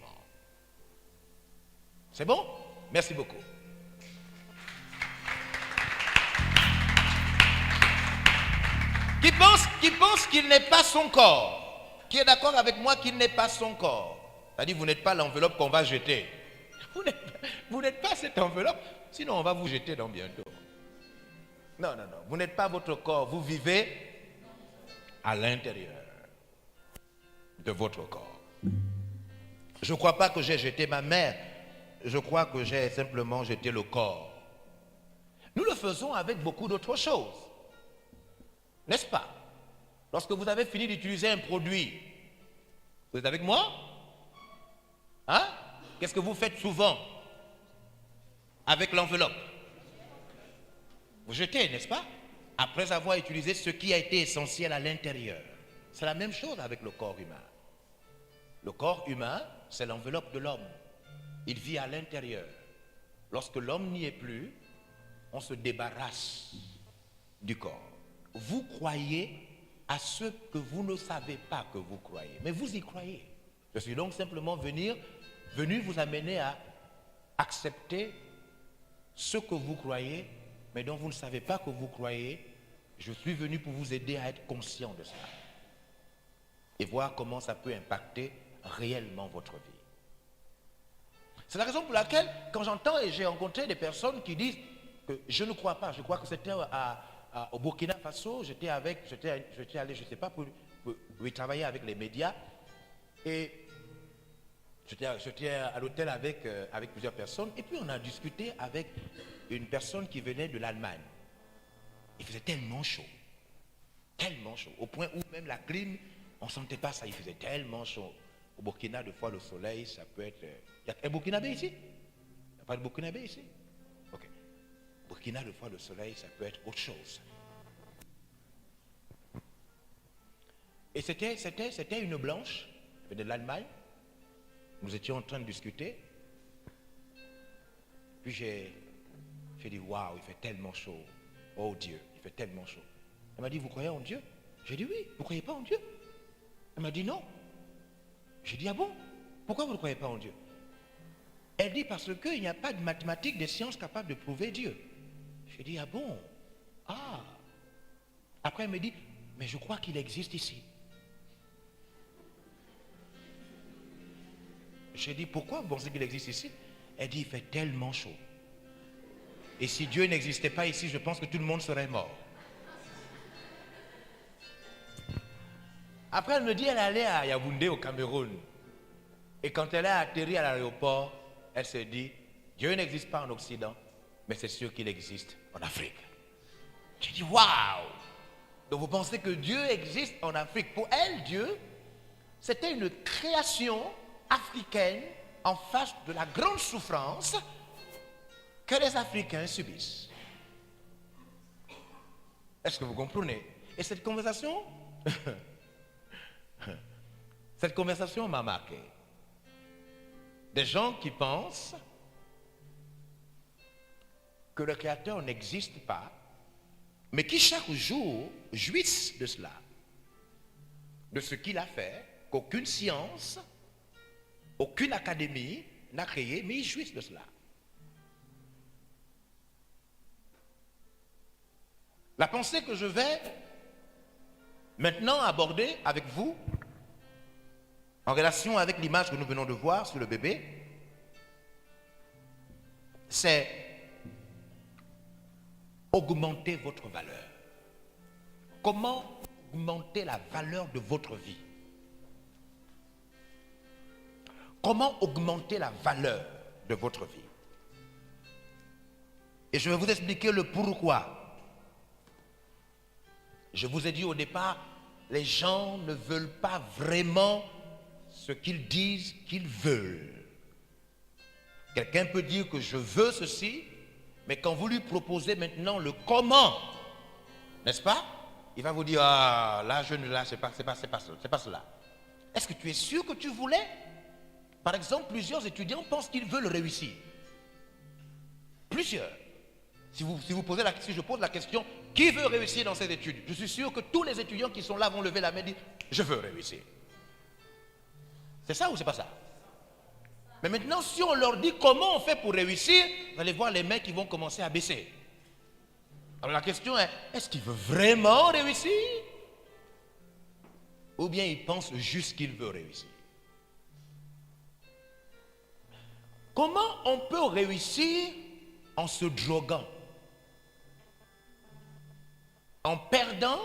C'est bon? Merci beaucoup. Qui pense qu'il n'est pas son corps, qui est d'accord avec moi qu'il n'est pas son corps. C'est-à-dire vous n'êtes pas l'enveloppe qu'on va jeter. Vous n'êtes pas cette enveloppe, sinon on va vous jeter dans bientôt. Non. Vous n'êtes pas votre corps, vous vivez à l'intérieur de votre corps. Je ne crois pas que j'ai jeté ma mère, je crois que j'ai simplement jeté le corps. Nous le faisons avec beaucoup d'autres choses. N'est-ce pas? Lorsque vous avez fini d'utiliser un produit, vous êtes avec moi? Hein? Qu'est-ce que vous faites souvent avec l'enveloppe? Vous jetez, n'est-ce pas? Après avoir utilisé ce qui a été essentiel à l'intérieur. C'est la même chose avec le corps humain. Le corps humain, c'est l'enveloppe de l'homme. Il vit à l'intérieur. Lorsque l'homme n'y est plus, on se débarrasse du corps. Vous croyez à ce que vous ne savez pas que vous croyez, mais vous y croyez. Je suis donc simplement venu vous amener à accepter ce que vous croyez, mais dont vous ne savez pas que vous croyez. Je suis venu pour vous aider à être conscient de cela et voir comment ça peut impacter réellement votre vie. C'est la raison pour laquelle, quand j'entends et j'ai rencontré des personnes qui disent que je ne crois pas, je crois que c'était au Burkina Faso, j'étais allé, je ne sais pas, pour y travailler avec les médias, et j'étais à l'hôtel avec plusieurs personnes, et puis on a discuté avec une personne qui venait de l'Allemagne. Il faisait tellement chaud, au point où même la clim, on ne sentait pas ça, il faisait tellement chaud. Au Burkina, des fois, le soleil, ça peut être... Il y a un Burkinabé ici? Il n'y a pas de Burkinabé ici? Ok. Burkina, des fois, le soleil, ça peut être autre chose. Et c'était une blanche, elle venait de l'Allemagne. Nous étions en train de discuter. Puis j'ai dit, waouh, il fait tellement chaud. Oh Dieu, il fait tellement chaud. Elle m'a dit, vous croyez en Dieu? J'ai dit, oui. Vous ne croyez pas en Dieu? Elle m'a dit, non. J'ai dit, ah bon? Pourquoi vous ne croyez pas en Dieu? Elle dit, parce qu'il n'y a pas de mathématiques, de sciences capables de prouver Dieu. J'ai dit, ah bon? Ah. Après, elle me dit, mais je crois qu'il existe ici. J'ai dit, pourquoi vous pensez qu'il existe ici? Elle dit, il fait tellement chaud. Et si Dieu n'existait pas ici, je pense que tout le monde serait mort. Après, elle me dit, elle allait à Yaoundé au Cameroun. Et quand elle a atterri à l'aéroport, elle se dit, Dieu n'existe pas en Occident, mais c'est sûr qu'il existe en Afrique. J'ai dit, waouh! Donc vous pensez que Dieu existe en Afrique? Pour elle, Dieu, c'était une création africaine en face de la grande souffrance que les Africains subissent. Est-ce que vous comprenez? Et cette conversation m'a marqué. Des gens qui pensent que le Créateur n'existe pas, mais qui chaque jour jouissent de cela, de ce qu'il a fait, qu'aucune science, aucune académie n'a créé, mais ils jouissent de cela. La pensée que je vais maintenant aborder avec vous, en relation avec l'image que nous venons de voir sur le bébé, c'est augmenter votre valeur. Comment augmenter la valeur de votre vie? Comment augmenter la valeur de votre vie? Et je vais vous expliquer le pourquoi. Je vous ai dit au départ, les gens ne veulent pas vraiment ce qu'ils disent qu'ils veulent. Quelqu'un peut dire que je veux ceci, mais quand vous lui proposez maintenant le comment, n'est-ce pas? Il va vous dire, ah, là, c'est pas cela. Est-ce que tu es sûr que tu voulais? Par exemple, plusieurs étudiants pensent qu'ils veulent réussir. Plusieurs. Si je pose la question, qui veut réussir dans ces études? Je suis sûr que tous les étudiants qui sont là vont lever la main et dire, je veux réussir. C'est ça ou c'est pas ça? Mais maintenant, si on leur dit comment on fait pour réussir, vous allez voir les mains qui vont commencer à baisser. Alors la question est, est-ce qu'il veut vraiment réussir? Ou bien il pense juste qu'il veut réussir? Comment on peut réussir en se droguant? En perdant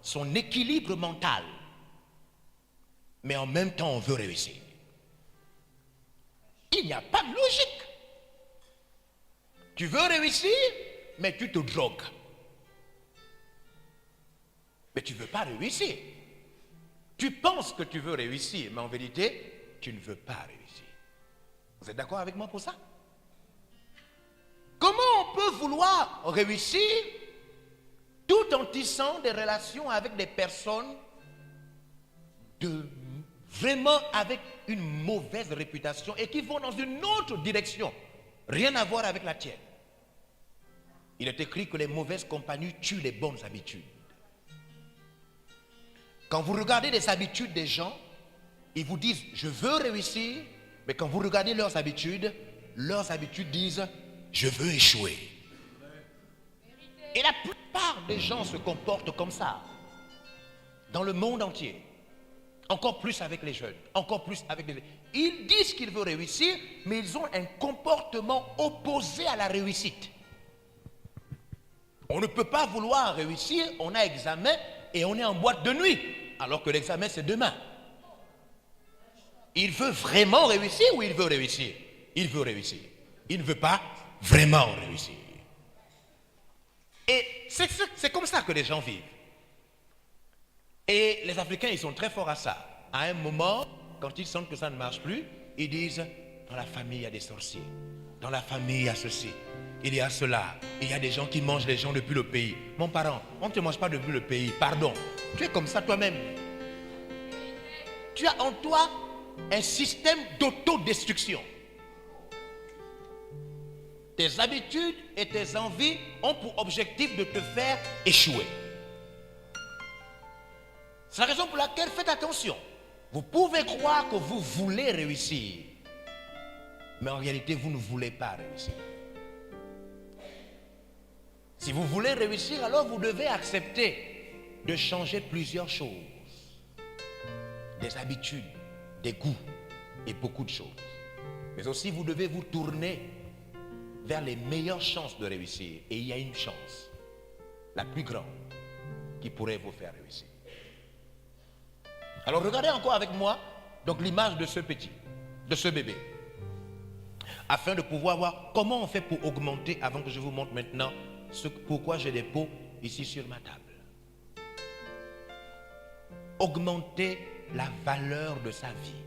son équilibre mental. Mais en même temps, on veut réussir. Il n'y a pas de logique. Tu veux réussir, mais tu te drogues. Mais tu ne veux pas réussir. Tu penses que tu veux réussir, mais en vérité, tu ne veux pas réussir. Vous êtes d'accord avec moi pour ça? Comment on peut vouloir réussir tout en tissant des relations avec des personnes vraiment avec une mauvaise réputation et qui vont dans une autre direction, rien à voir avec la tienne. Il est écrit que les mauvaises compagnies tuent les bonnes habitudes. Quand vous regardez les habitudes des gens, ils vous disent « je veux réussir », mais quand vous regardez leurs habitudes disent « je veux échouer ». Et la plupart des gens se comportent comme ça, dans le monde entier. Encore plus avec les jeunes, encore plus avec les... Ils disent qu'ils veulent réussir, mais ils ont un comportement opposé à la réussite. On ne peut pas vouloir réussir, on a examen et on est en boîte de nuit, alors que l'examen c'est demain. Il veut vraiment réussir ou il veut réussir? Il veut réussir. Il ne veut pas vraiment réussir. Et c'est comme ça que les gens vivent. Et les Africains, ils sont très forts à ça. À un moment, quand ils sentent que ça ne marche plus, ils disent, dans la famille, il y a des sorciers. Dans la famille, il y a ceci. Il y a cela. Il y a des gens qui mangent les gens depuis le pays. Mon parent, on ne te mange pas depuis le pays. Pardon. Tu es comme ça toi-même. Tu as en toi un système d'autodestruction. Tes habitudes et tes envies ont pour objectif de te faire échouer. C'est la raison pour laquelle faites attention. Vous pouvez croire que vous voulez réussir, mais en réalité, vous ne voulez pas réussir. Si vous voulez réussir, alors vous devez accepter de changer plusieurs choses. Des habitudes, des goûts et beaucoup de choses. Mais aussi, vous devez vous tourner vers les meilleures chances de réussir. Et il y a une chance, la plus grande, qui pourrait vous faire réussir. Alors regardez encore avec moi donc l'image de ce petit, de ce bébé, afin de pouvoir voir comment on fait pour augmenter, avant que je vous montre maintenant pourquoi j'ai des pots ici sur ma table. Augmenter la valeur de sa vie.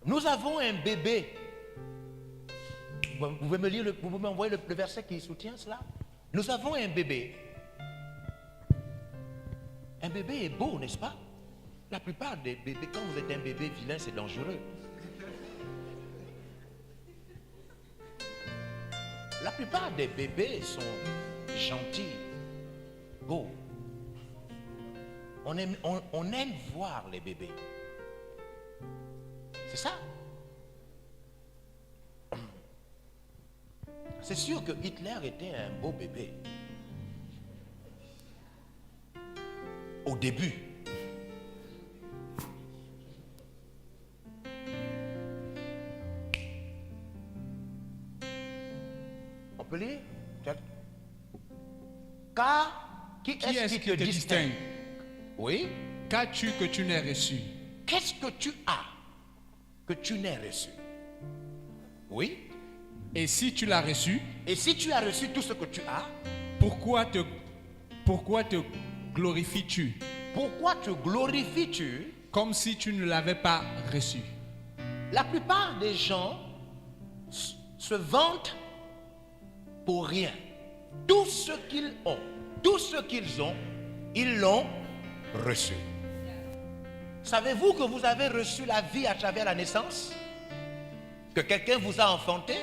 Nous avons un bébé. Vous pouvez m'envoyer le verset qui soutient cela? Nous avons un bébé. Un bébé est beau, n'est-ce pas? La plupart des bébés, quand vous êtes un bébé vilain, c'est dangereux. La plupart des bébés sont gentils, beaux. On aime voir les bébés. C'est ça. C'est sûr que Hitler était un beau bébé. Au début. On peut lire? Car qui est-ce qui te distingue? Oui. Qu'as-tu que tu n'aies reçu? Qu'est-ce que tu as que tu n'aies reçu? Oui. Et si tu l'as reçu? Et si tu as reçu tout ce que tu as? Pourquoi te glorifies-tu? Pourquoi te glorifies-tu? Comme si tu ne l'avais pas reçu. La plupart des gens se vantent pour rien. Tout ce qu'ils ont, ils l'ont reçu. Savez-vous que vous avez reçu la vie à travers la naissance? Que quelqu'un vous a enfanté?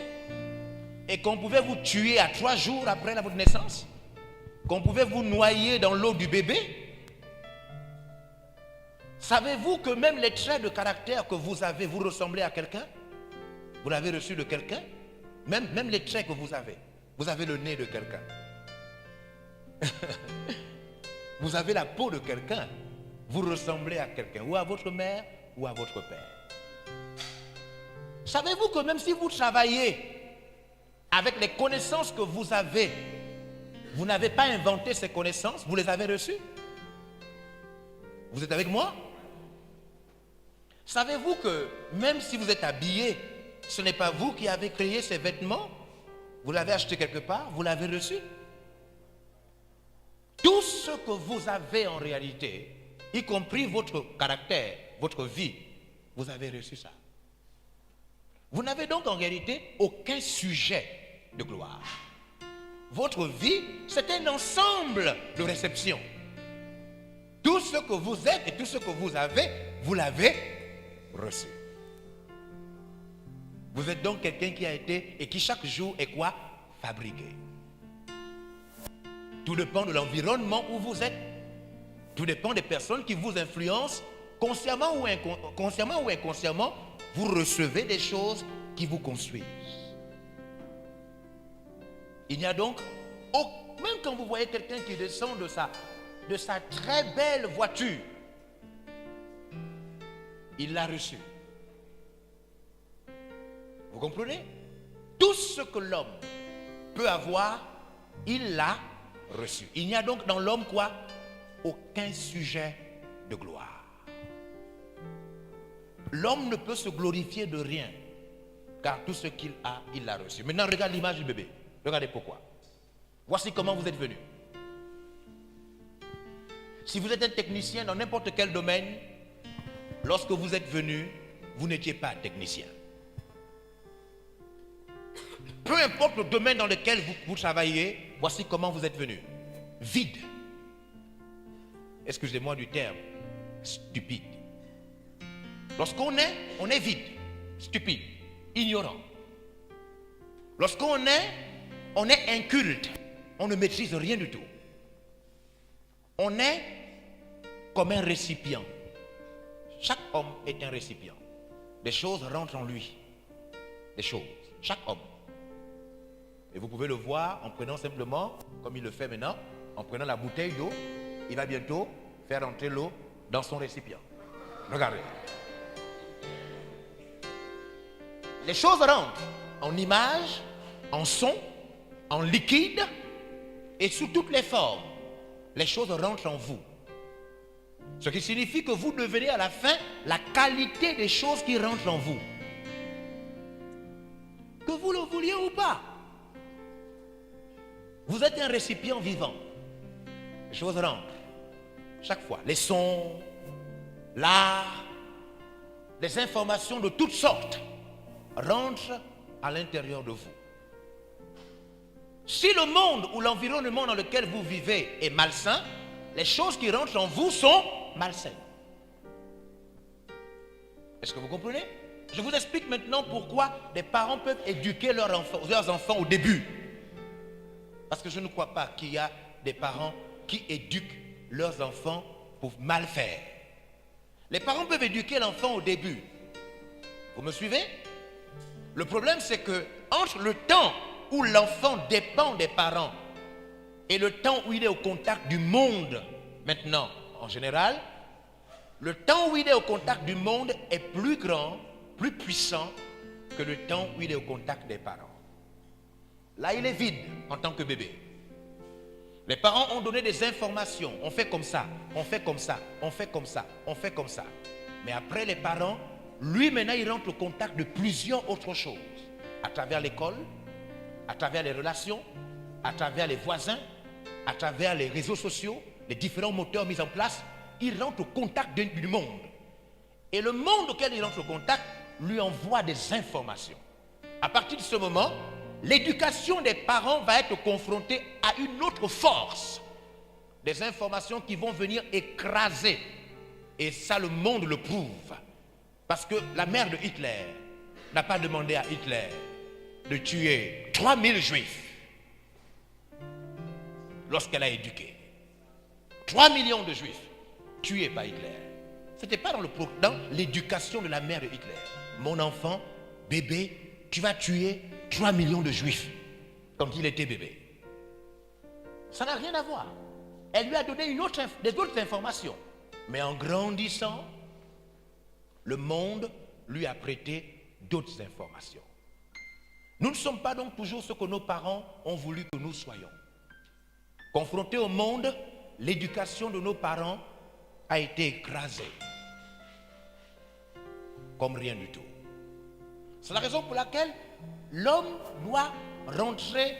Et qu'on pouvait vous tuer à 3 jours après votre naissance? Qu'on pouvait vous noyer dans l'eau du bébé? Savez-vous que même les traits de caractère que vous avez, vous ressemblez à quelqu'un? Vous l'avez reçu de quelqu'un? Même les traits que vous avez le nez de quelqu'un. Vous avez la peau de quelqu'un. Vous ressemblez à quelqu'un, ou à votre mère, ou à votre père. Savez-vous que même si vous travaillez avec les connaissances que vous avez, vous n'avez pas inventé ces connaissances, vous les avez reçues? Vous êtes avec moi? Savez-vous que même si vous êtes habillé, ce n'est pas vous qui avez créé ces vêtements? Vous l'avez acheté quelque part, vous l'avez reçu? Tout ce que vous avez en réalité, y compris votre caractère, votre vie, vous avez reçu ça. Vous n'avez donc en réalité aucun sujet de gloire. Votre vie, c'est un ensemble de réceptions. Tout ce que vous êtes et tout ce que vous l'avez reçu. Vous êtes donc quelqu'un qui a été et qui chaque jour est quoi? Fabriqué. Tout dépend de l'environnement où vous êtes. Tout dépend des personnes qui vous influencent, consciemment ou inconsciemment, vous recevez des choses qui vous construisent. Il n'y a donc, même quand vous voyez quelqu'un qui descend de sa très belle voiture, il l'a reçu. Vous comprenez? Tout ce que l'homme peut avoir, il l'a reçu. Il n'y a donc dans l'homme quoi? Aucun sujet de gloire. L'homme ne peut se glorifier de rien, car tout ce qu'il a, il l'a reçu. Maintenant, regarde l'image du bébé. Regardez pourquoi. Voici comment vous êtes venu. Si vous êtes un technicien dans n'importe quel domaine, lorsque vous êtes venu, vous n'étiez pas technicien. Peu importe le domaine dans lequel vous travaillez, voici comment vous êtes venu. Vide. Excusez-moi du terme, stupide. Lorsqu'on est vide, stupide, ignorant. Lorsqu'on est inculte, on ne maîtrise rien du tout. On est comme un récipient. Chaque homme est un récipient. Des choses rentrent en lui. Des choses. Chaque homme. Et vous pouvez le voir en prenant simplement, comme il le fait maintenant, en prenant la bouteille d'eau, il va bientôt faire entrer l'eau dans son récipient. Regardez. Les choses rentrent en images, en son, en liquide et sous toutes les formes. Les choses rentrent en vous. Ce qui signifie que vous devenez à la fin la qualité des choses qui rentrent en vous. Que vous le vouliez ou pas. Vous êtes un récipient vivant. Les choses rentrent. Chaque fois. Les sons, l'art, les informations de toutes sortes rentrent à l'intérieur de vous. Si le monde ou l'environnement dans lequel vous vivez est malsain, les choses qui rentrent en vous sont malsaines. Est-ce que vous comprenez? Je vous explique maintenant pourquoi des parents peuvent éduquer leurs enfants au début. Parce que je ne crois pas qu'il y a des parents qui éduquent leurs enfants pour mal faire. Les parents peuvent éduquer l'enfant au début. Vous me suivez? Le problème, c'est que entre le temps où l'enfant dépend des parents et le temps où il est au contact du monde, maintenant, en général, le temps où il est au contact du monde est plus grand, plus puissant que le temps où il est au contact des parents. Là, il est vide en tant que bébé. Les parents ont donné des informations. On fait comme ça, on fait comme ça, on fait comme ça, on fait comme ça. Mais après les parents, lui maintenant, il rentre au contact de plusieurs autres choses. À travers l'école, à travers les relations, à travers les voisins, à travers les réseaux sociaux, les différents moteurs mis en place, il rentre au contact du monde. Et le monde auquel il rentre au contact lui envoie des informations. À partir de ce moment, l'éducation des parents va être confrontée à une autre force. Des informations qui vont venir écraser. Et ça, le monde le prouve. Parce que la mère de Hitler n'a pas demandé à Hitler de tuer 3000 juifs lorsqu'elle a éduqué. 3 millions de juifs tués par Hitler. Ce n'était pas dans l'éducation de la mère de Hitler. Mon enfant, bébé, tu vas tuer 3 millions de juifs quand il était bébé. Ça n'a rien à voir. Elle lui a donné des autres informations. Mais en grandissant, le monde lui a prêté d'autres informations. Nous ne sommes pas donc toujours ce que nos parents ont voulu que nous soyons. Confrontés au monde, l'éducation de nos parents a été écrasée. Comme rien du tout. C'est la raison pour laquelle l'homme doit rentrer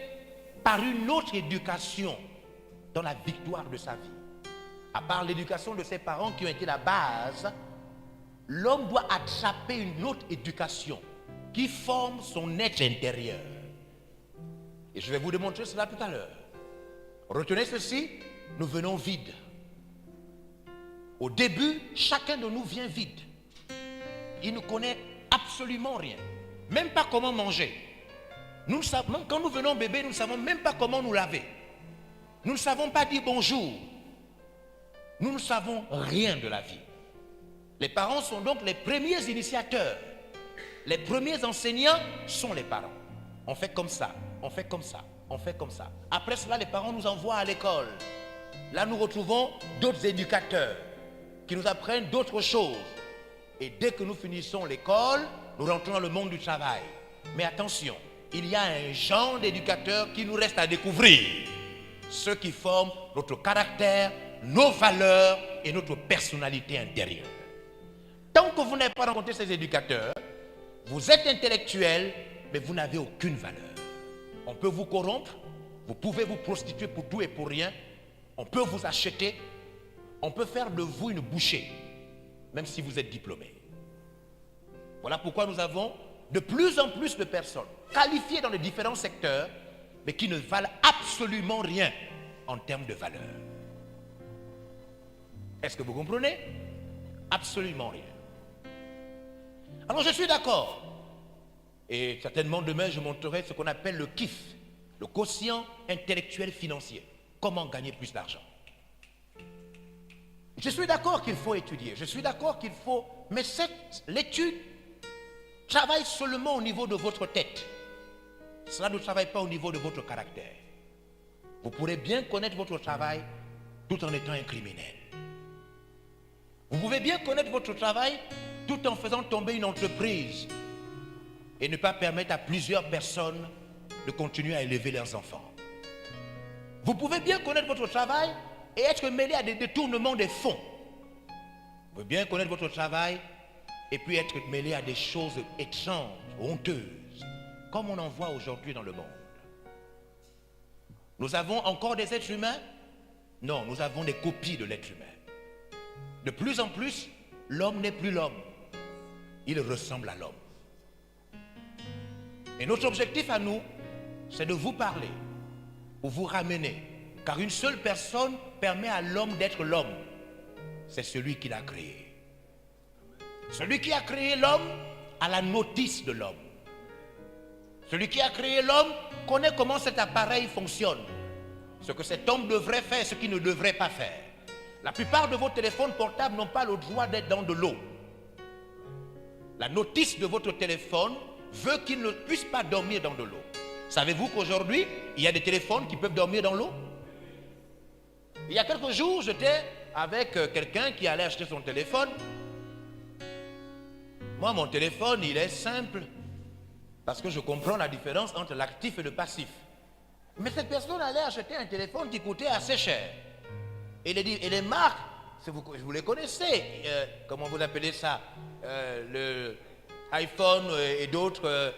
par une autre éducation dans la victoire de sa vie. À part l'éducation de ses parents qui ont été la base, l'homme doit attraper une autre éducation qui forme son être intérieur. Et je vais vous démontrer cela tout à l'heure. Retenez ceci, nous venons vides. Au début, chacun de nous vient vide. Il ne connaît absolument rien. Même pas comment manger. Nous ne savons, même quand nous venons bébé, nous ne savons même pas comment nous laver. Nous ne savons pas dire bonjour. Nous ne savons rien de la vie. Les parents sont donc les premiers initiateurs. Les premiers enseignants sont les parents. On fait comme ça, on fait comme ça, on fait comme ça. Après cela, les parents nous envoient à l'école. Là, nous retrouvons d'autres éducateurs qui nous apprennent d'autres choses. Et dès que nous finissons l'école, nous rentrons dans le monde du travail. Mais attention, il y a un genre d'éducateurs qui nous reste à découvrir. Ceux qui forment notre caractère, nos valeurs et notre personnalité intérieure. Tant que vous n'avez pas rencontré ces éducateurs, vous êtes intellectuel, mais vous n'avez aucune valeur. On peut vous corrompre, vous pouvez vous prostituer pour tout et pour rien, on peut vous acheter, on peut faire de vous une bouchée, même si vous êtes diplômé. Voilà pourquoi nous avons de plus en plus de personnes qualifiées dans les différents secteurs, mais qui ne valent absolument rien en termes de valeur. Est-ce que vous comprenez? Absolument rien. Alors je suis d'accord. Et certainement demain je montrerai ce qu'on appelle le KIF, le quotient intellectuel financier. Comment gagner plus d'argent. Je suis d'accord qu'il faut étudier. Je suis d'accord qu'il faut... Mais l'étude travaille seulement au niveau de votre tête. Cela ne travaille pas au niveau de votre caractère. Vous pourrez bien connaître votre travail tout en étant un criminel. Vous pouvez bien connaître votre travail tout en faisant tomber une entreprise et ne pas permettre à plusieurs personnes de continuer à élever leurs enfants. Vous pouvez bien connaître votre travail et être mêlé à des détournements des fonds. Vous pouvez bien connaître votre travail et puis être mêlé à des choses étranges, honteuses, comme on en voit aujourd'hui dans le monde. Nous avons encore des êtres humains? Non, nous avons des copies de l'être humain. De plus en plus, l'homme n'est plus l'homme. Il ressemble à l'homme. Et notre objectif à nous, c'est de vous parler, ou vous ramener. Car une seule personne permet à l'homme d'être l'homme. C'est celui qui l'a créé. Celui qui a créé l'homme a la notice de l'homme. Celui qui a créé l'homme connaît comment cet appareil fonctionne. Ce que cet homme devrait faire, ce qu'il ne devrait pas faire. La plupart de vos téléphones portables n'ont pas le droit d'être dans de l'eau. La notice de votre téléphone veut qu'il ne puisse pas dormir dans de l'eau. Savez-vous qu'aujourd'hui, il y a des téléphones qui peuvent dormir dans l'eau? Il y a quelques jours, j'étais avec quelqu'un qui allait acheter son téléphone. Moi, mon téléphone, il est simple parce que je comprends la différence entre l'actif et le passif. Mais cette personne allait acheter un téléphone qui coûtait assez cher. Et les marques, vous les connaissez, comment vous appelez ça, le iPhone et d'autres,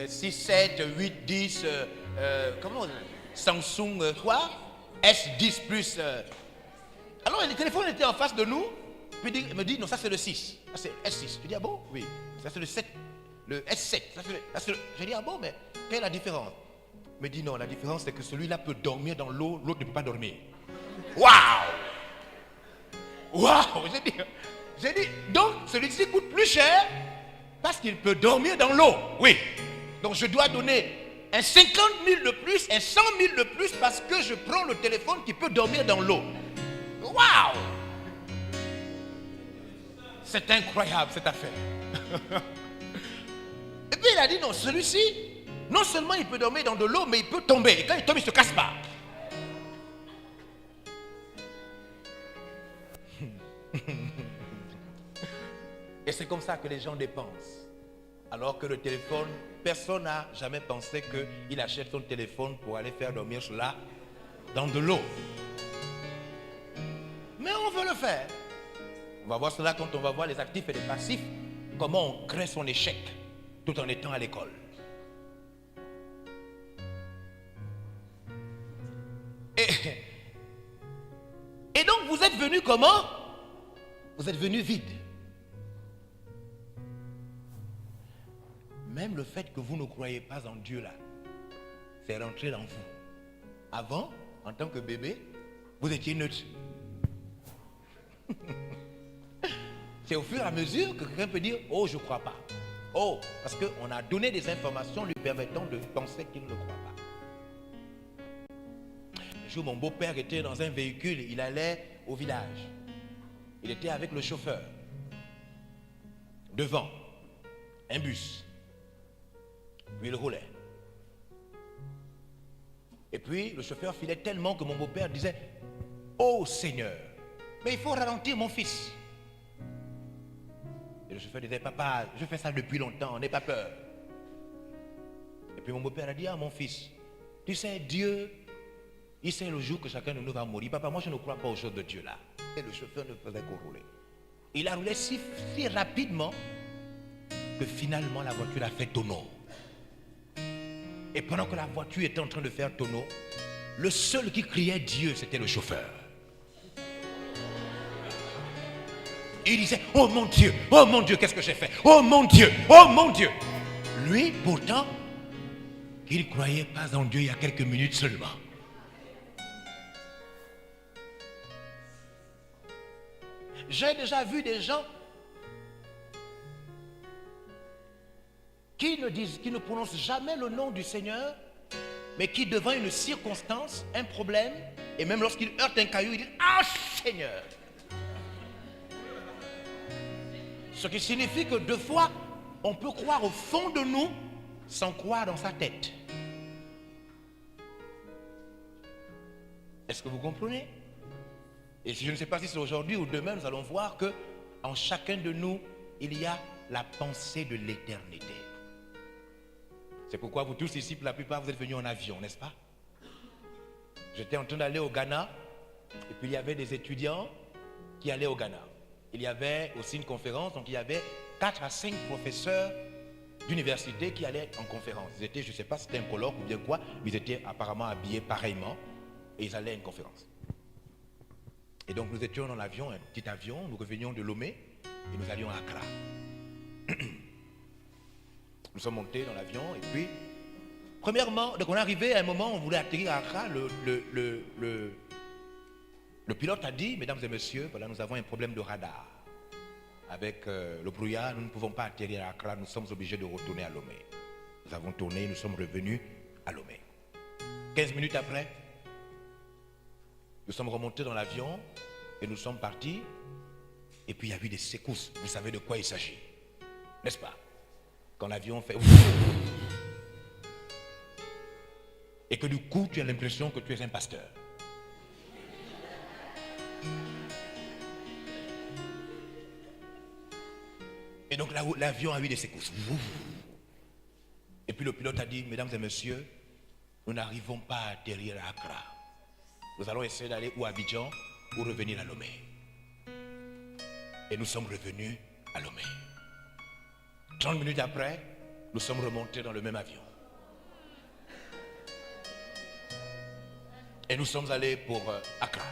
6, 7, 8, 10, comment, Samsung, quoi, S10 plus. Alors le téléphone était en face de nous, puis il me dit, non, ça c'est le 6, ça c'est le S6. Je dis, ah bon? Oui, ça c'est le 7, le S7. Je dis, ah bon, mais quelle est la différence? Il me dit, non, la différence c'est que celui-là peut dormir dans l'eau, l'autre ne peut pas dormir. Waouh! Waouh! J'ai dit, donc celui-ci coûte plus cher parce qu'il peut dormir dans l'eau. Oui. Donc je dois donner un 50 000 de plus, un 100 000 de plus parce que je prends le téléphone qui peut dormir dans l'eau. Waouh! C'est incroyable cette affaire. Et puis il a dit, non, celui-ci, non seulement il peut dormir dans de l'eau, mais il peut tomber. Et quand il tombe, il ne se casse pas. Et c'est comme ça que les gens dépensent. Alors que le téléphone, personne n'a jamais pensé qu'il achète son téléphone pour aller faire dormir cela dans de l'eau. Mais on veut le faire. On va voir cela quand on va voir les actifs et les passifs, comment on crée son échec tout en étant à l'école. Et donc vous êtes venu comment? Vous êtes venu vide. Même le fait que vous ne croyez pas en Dieu là, c'est rentré dans vous. Avant, en tant que bébé, vous étiez neutre. C'est au fur et à mesure que quelqu'un peut dire, oh, je ne crois pas. Oh, parce qu'on a donné des informations lui permettant de penser qu'il ne croit pas. Un jour, mon beau-père était dans un véhicule, il allait au village. Il était avec le chauffeur. Devant, un bus. Puis il roulait. Et puis le chauffeur filait tellement que mon beau-père disait, oh Seigneur, mais il faut ralentir mon fils. Et le chauffeur disait, papa, je fais ça depuis longtemps, n'aie pas peur. Et puis mon beau-père a dit, ah mon fils, tu sais, Dieu, il sait le jour que chacun de nous va mourir. Papa, moi je ne crois pas aux choses de Dieu là. Et le chauffeur ne faisait qu'au rouler. Il a roulé si rapidement que finalement la voiture a fait tonneau. Et pendant que la voiture était en train de faire tonneau, le seul qui criait Dieu, c'était le chauffeur. Il disait, oh mon Dieu, qu'est-ce que j'ai fait? Oh mon Dieu, oh mon Dieu. Lui, pourtant, il ne croyait pas en Dieu il y a quelques minutes seulement. J'ai déjà vu des gens qui ne prononcent jamais le nom du Seigneur, mais qui devant une circonstance, un problème, et même lorsqu'ils heurtent un caillou, ils disent, ah Seigneur. Ce qui signifie que deux fois, on peut croire au fond de nous sans croire dans sa tête. Est-ce que vous comprenez? Et je ne sais pas si c'est aujourd'hui ou demain, nous allons voir que en chacun de nous, il y a la pensée de l'éternité. C'est pourquoi vous tous ici, pour la plupart, vous êtes venus en avion, n'est-ce pas? J'étais en train d'aller au Ghana, et puis il y avait des étudiants qui allaient au Ghana. Il y avait aussi une conférence, donc il y avait 4 à 5 professeurs d'université qui allaient en conférence. Ils étaient, je ne sais pas si c'était un colloque ou bien quoi, mais ils étaient apparemment habillés pareillement, et ils allaient à une conférence. Et donc nous étions dans l'avion, un petit avion, nous revenions de Lomé et nous allions à Accra. Nous sommes montés dans l'avion et puis, premièrement, donc on est arrivé à un moment où on voulait atterrir à Accra, le pilote a dit, mesdames et messieurs, voilà, nous avons un problème de radar. Avec le brouillard, nous ne pouvons pas atterrir à Accra, nous sommes obligés de retourner à Lomé. Nous avons tourné, nous sommes revenus à Lomé. 15 minutes après, nous sommes remontés dans l'avion et nous sommes partis. Et puis il y a eu des secousses. Vous savez de quoi il s'agit, n'est-ce pas? Quand l'avion fait... Et que du coup, tu as l'impression que tu es un pasteur. Et donc l'avion a eu des secousses. Et puis le pilote a dit, mesdames et messieurs, nous n'arrivons pas à atterrir à Accra. Nous allons essayer d'aller ou à Abidjan ou revenir à Lomé. Et nous sommes revenus à Lomé. 30 minutes après, nous sommes remontés dans le même avion. Et nous sommes allés pour Accra.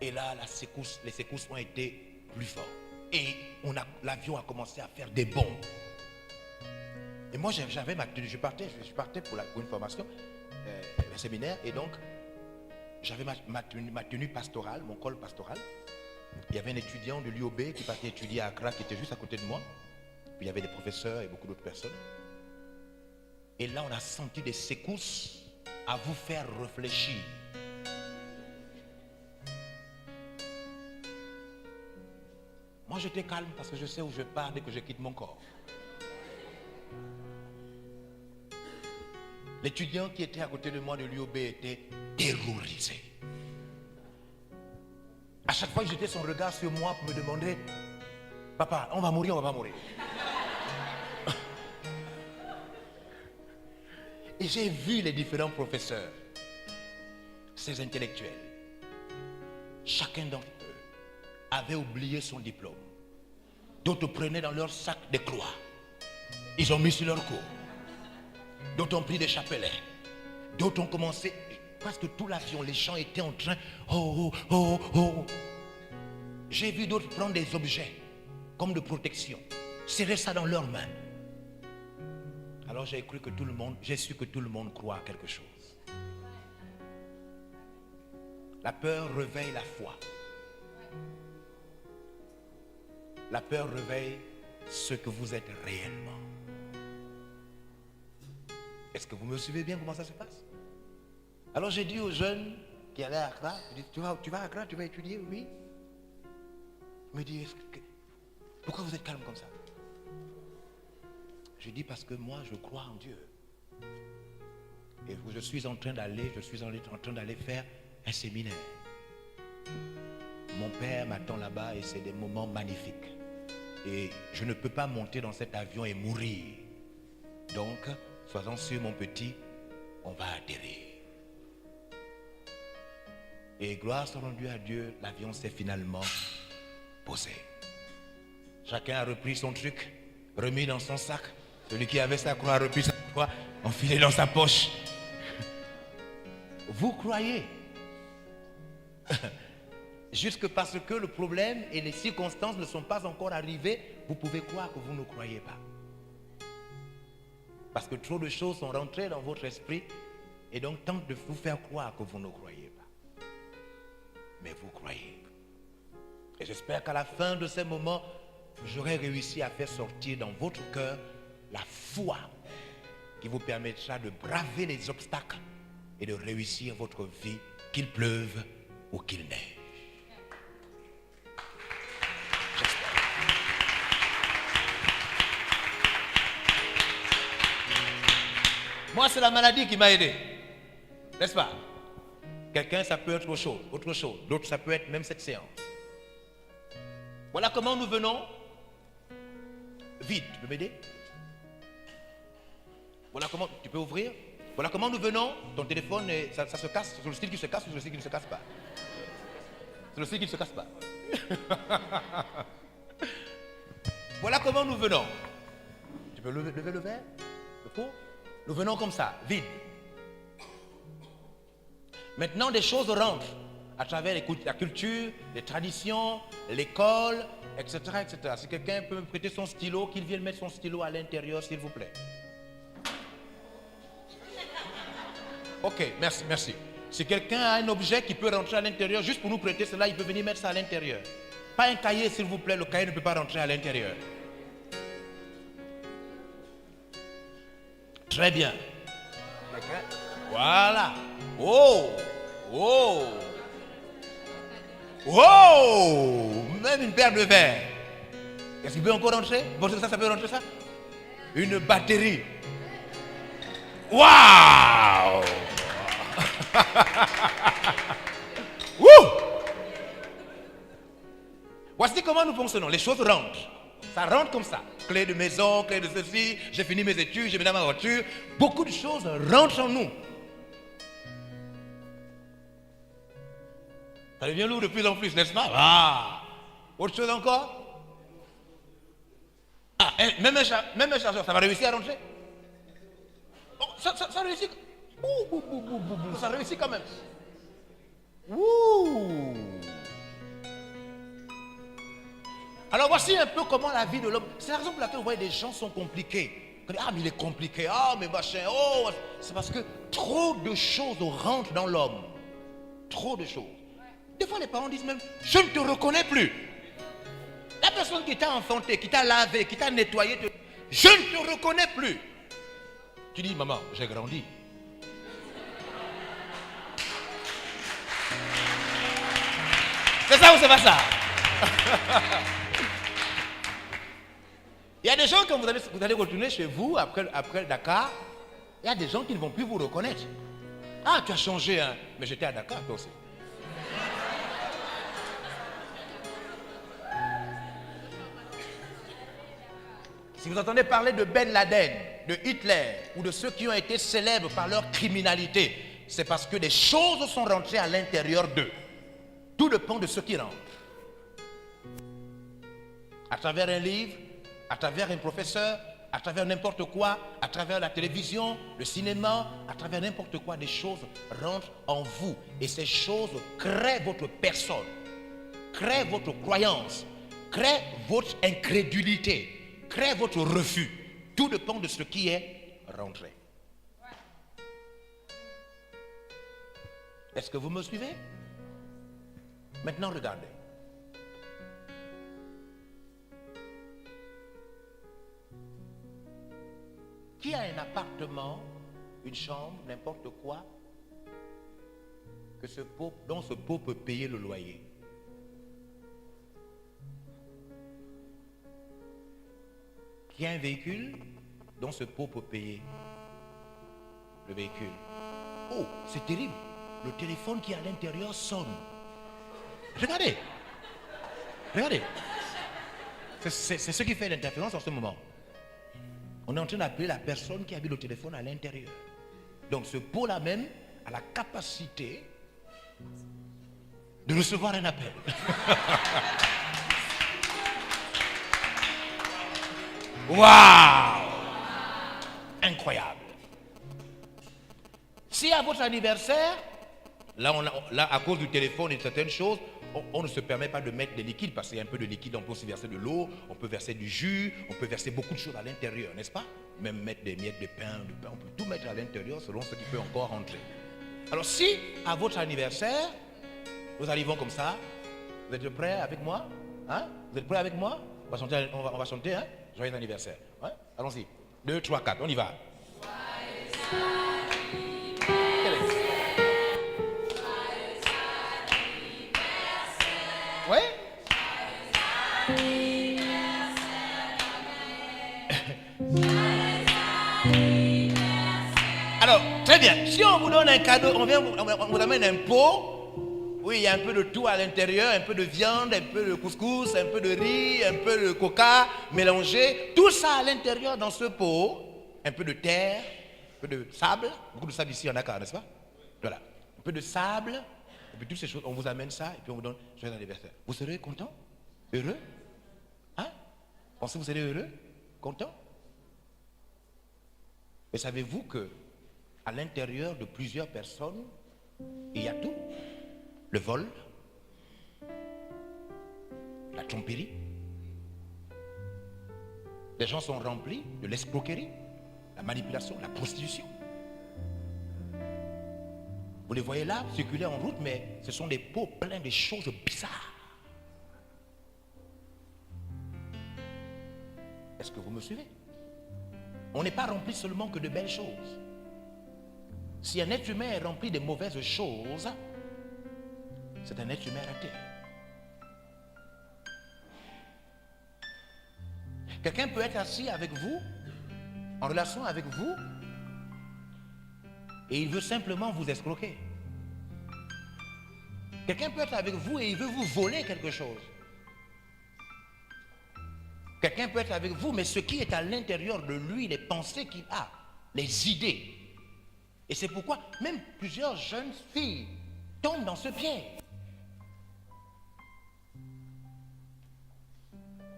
Et là, les secousses ont été plus fortes. Et l'avion a commencé à faire des bonds. Et moi, j'avais ma tenue. Je partais pour une formation, un séminaire. Et donc, j'avais ma tenue pastorale, mon col pastoral. Il y avait un étudiant de l'UOB qui partait étudier à Accra, qui était juste à côté de moi. Puis il y avait des professeurs et beaucoup d'autres personnes. Et là, on a senti des secousses à vous faire réfléchir. Moi, j'étais calme parce que je sais où je pars dès que je quitte mon corps. L'étudiant qui était à côté de moi de l'UOB était terrorisé. À chaque fois, il jetait son regard sur moi pour me demander, papa, on va mourir, on va pas mourir. Et j'ai vu les différents professeurs, ces intellectuels. Chacun d'entre eux avait oublié son diplôme. D'autres prenaient dans leur sac des croix. Ils ont mis sur leur cou. D'autres ont pris des chapelets. D'autres ont commencé, presque tout l'avion, les gens étaient en train, oh, oh, oh, oh. J'ai vu d'autres prendre des objets, comme de protection, serrer ça dans leurs mains. Alors j'ai su que tout le monde croit à quelque chose. La peur réveille la foi. La peur réveille ce que vous êtes réellement. Est-ce que vous me suivez bien comment ça se passe? Alors j'ai dit aux jeunes qui allaient à Accra, j'ai dit, tu vas à Accra, tu vas étudier? Oui. Il me dit, pourquoi vous êtes calme comme ça? J'ai dit, parce que moi je crois en Dieu. Et je suis en train d'aller faire un séminaire. Mon père m'attend là-bas et c'est des moments magnifiques. Et je ne peux pas monter dans cet avion et mourir. Donc, sois-en sûr, mon petit, on va atterrir. Et gloire soit rendue à Dieu, l'avion s'est finalement posé. Chacun a repris son truc, remis dans son sac. Celui qui avait sa croix a repris sa croix, enfilé dans sa poche. Vous croyez? Jusque parce que le problème et les circonstances ne sont pas encore arrivées, vous pouvez croire que vous ne croyez pas. Parce que trop de choses sont rentrées dans votre esprit et donc tentent de vous faire croire que vous ne croyez pas. Mais vous croyez. Et j'espère qu'à la fin de ces moments, j'aurai réussi à faire sortir dans votre cœur la foi qui vous permettra de braver les obstacles et de réussir votre vie, qu'il pleuve ou qu'il neige. Moi, c'est la maladie qui m'a aidé. N'est-ce pas? Quelqu'un, ça peut être autre chose. D'autres, ça peut être même cette séance. Voilà comment nous venons. Vite, tu peux m'aider? Voilà comment, tu peux ouvrir? Voilà comment nous venons. Ton téléphone, ça se casse. C'est le style qui se casse ou c'est le style qui ne se casse pas? C'est le style qui ne se casse pas. Voilà comment nous venons. Tu peux lever le verre? Le pot? Nous venons comme ça, vide. Maintenant, des choses rentrent à travers la culture, les traditions, l'école, etc., etc. Si quelqu'un peut me prêter son stylo, qu'il vienne mettre son stylo à l'intérieur, s'il vous plaît. Ok, merci, merci. Si quelqu'un a un objet qui peut rentrer à l'intérieur, juste pour nous prêter cela, il peut venir mettre ça à l'intérieur. Pas un cahier, s'il vous plaît, le cahier ne peut pas rentrer à l'intérieur. Très bien. Voilà. Oh, oh, oh, même une paire de verres. Est-ce qu'il peut encore rentrer? Bon, ça peut rentrer ça? Une batterie. Waouh! Voici comment nous fonctionnons. Les choses rentrent. Ça rentre comme ça. Clé de maison, clé de ceci, j'ai fini mes études, j'ai mis dans ma voiture. Beaucoup de choses rentrent en nous. Ça devient lourd de plus en plus, n'est-ce pas? Ah! Autre chose encore? Ah, même un chargeur, ça va réussir à rentrer? Oh, ça réussit. Ça réussit quand même. Ouh! Alors voici un peu comment la vie de l'homme. C'est la raison pour laquelle vous voyez des gens sont compliqués. Ah mais il est compliqué, ah mais machin, oh. C'est parce que trop de choses rentrent dans l'homme. Trop de choses. Des fois les parents disent même, je ne te reconnais plus. La personne qui t'a enfanté, qui t'a lavé, qui t'a nettoyé, je ne te reconnais plus. Tu dis, maman, j'ai grandi. C'est ça ou c'est pas ça? Il y a des gens, quand vous allez retourner chez vous, après Dakar, il y a des gens qui ne vont plus vous reconnaître. Ah, tu as changé, hein? Mais j'étais à Dakar, toi aussi. Si vous entendez parler de Ben Laden, de Hitler, ou de ceux qui ont été célèbres par leur criminalité, c'est parce que des choses sont rentrées à l'intérieur d'eux. Tout dépend de ce qui rentre. À travers un livre, à travers un professeur, à travers n'importe quoi, à travers la télévision, le cinéma, à travers n'importe quoi, des choses rentrent en vous. Et ces choses créent votre personne, créent votre croyance, créent votre incrédulité, créent votre refus. Tout dépend de ce qui est rentré. Est-ce que vous me suivez? Maintenant, regardez. Qui a un appartement, une chambre, n'importe quoi, dont ce pot peut payer le loyer? Qui a un véhicule dont ce pot peut payer le véhicule? Oh, c'est terrible. Le téléphone qui est à l'intérieur sonne. Regardez. Regardez. C'est ce qui fait l'interférence en ce moment. On est en train d'appeler la personne qui a mis le téléphone à l'intérieur. Donc ce pot-là même a la capacité de recevoir un appel. Waouh! Incroyable. Si à votre anniversaire, là, à cause du téléphone et de certaines choses, on ne se permet pas de mettre des liquides, parce qu'il y a un peu de liquide, on peut aussi verser de l'eau, on peut verser du jus, on peut verser beaucoup de choses à l'intérieur, n'est-ce pas? Même mettre des miettes de pain, on peut tout mettre à l'intérieur selon ce qui peut encore rentrer. Alors si à votre anniversaire, nous arrivons comme ça, vous êtes prêts avec moi? Hein? Vous êtes prêts avec moi? On va chanter, hein? Joyeux anniversaire. Hein? Allons-y. 2, 3, 4, on y va. Oui? Alors, très bien. Si on vous donne un cadeau, on vous amène un pot. Oui, il y a un peu de tout à l'intérieur, un peu de viande, un peu de couscous, un peu de riz, un peu de coca mélangé. Tout ça à l'intérieur dans ce pot. Un peu de terre, un peu de sable. Beaucoup de sable ici, il y en a qu'à, n'est-ce pas? Voilà. Un peu de sable. Et puis toutes ces choses, on vous amène ça et puis on vous donne joyeux anniversaire. Vous serez content? Heureux? Hein? Pensez que vous serez heureux? Content? Mais savez-vous que à l'intérieur de plusieurs personnes, il y a tout? Le vol, la tromperie. Les gens sont remplis de l'escroquerie, la manipulation, la prostitution. Vous les voyez là, circuler en route, mais ce sont des pots pleins de choses bizarres. Est-ce que vous me suivez? On n'est pas rempli seulement que de belles choses. Si un être humain est rempli de mauvaises choses, c'est un être humain raté. Quelqu'un peut être assis avec vous, en relation avec vous, et il veut simplement vous escroquer. Quelqu'un peut être avec vous et il veut vous voler quelque chose. Quelqu'un peut être avec vous, mais ce qui est à l'intérieur de lui, les pensées qu'il a, les idées. Et c'est pourquoi même plusieurs jeunes filles tombent dans ce piège.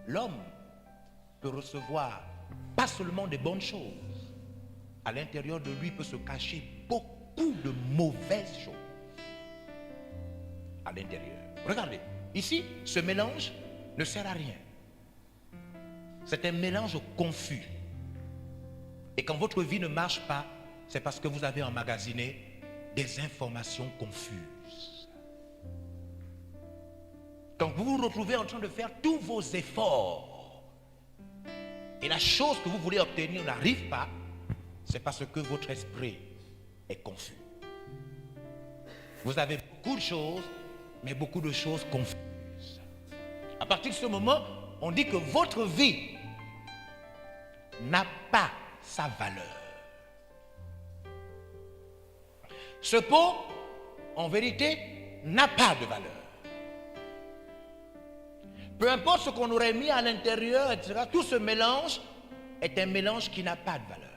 L'homme peut recevoir pas seulement des bonnes choses. À l'intérieur de lui peut se cacher beaucoup de mauvaises choses. À l'intérieur. Regardez, ici, ce mélange ne sert à rien. C'est un mélange confus. Et quand votre vie ne marche pas, c'est parce que vous avez emmagasiné des informations confuses. Quand vous vous retrouvez en train de faire tous vos efforts et la chose que vous voulez obtenir n'arrive pas, c'est parce que votre esprit est confus. Vous avez beaucoup de choses, mais beaucoup de choses confuses. À partir de ce moment, on dit que votre vie n'a pas sa valeur. Ce pot, en vérité, n'a pas de valeur. Peu importe ce qu'on aurait mis à l'intérieur, etc., tout ce mélange est un mélange qui n'a pas de valeur.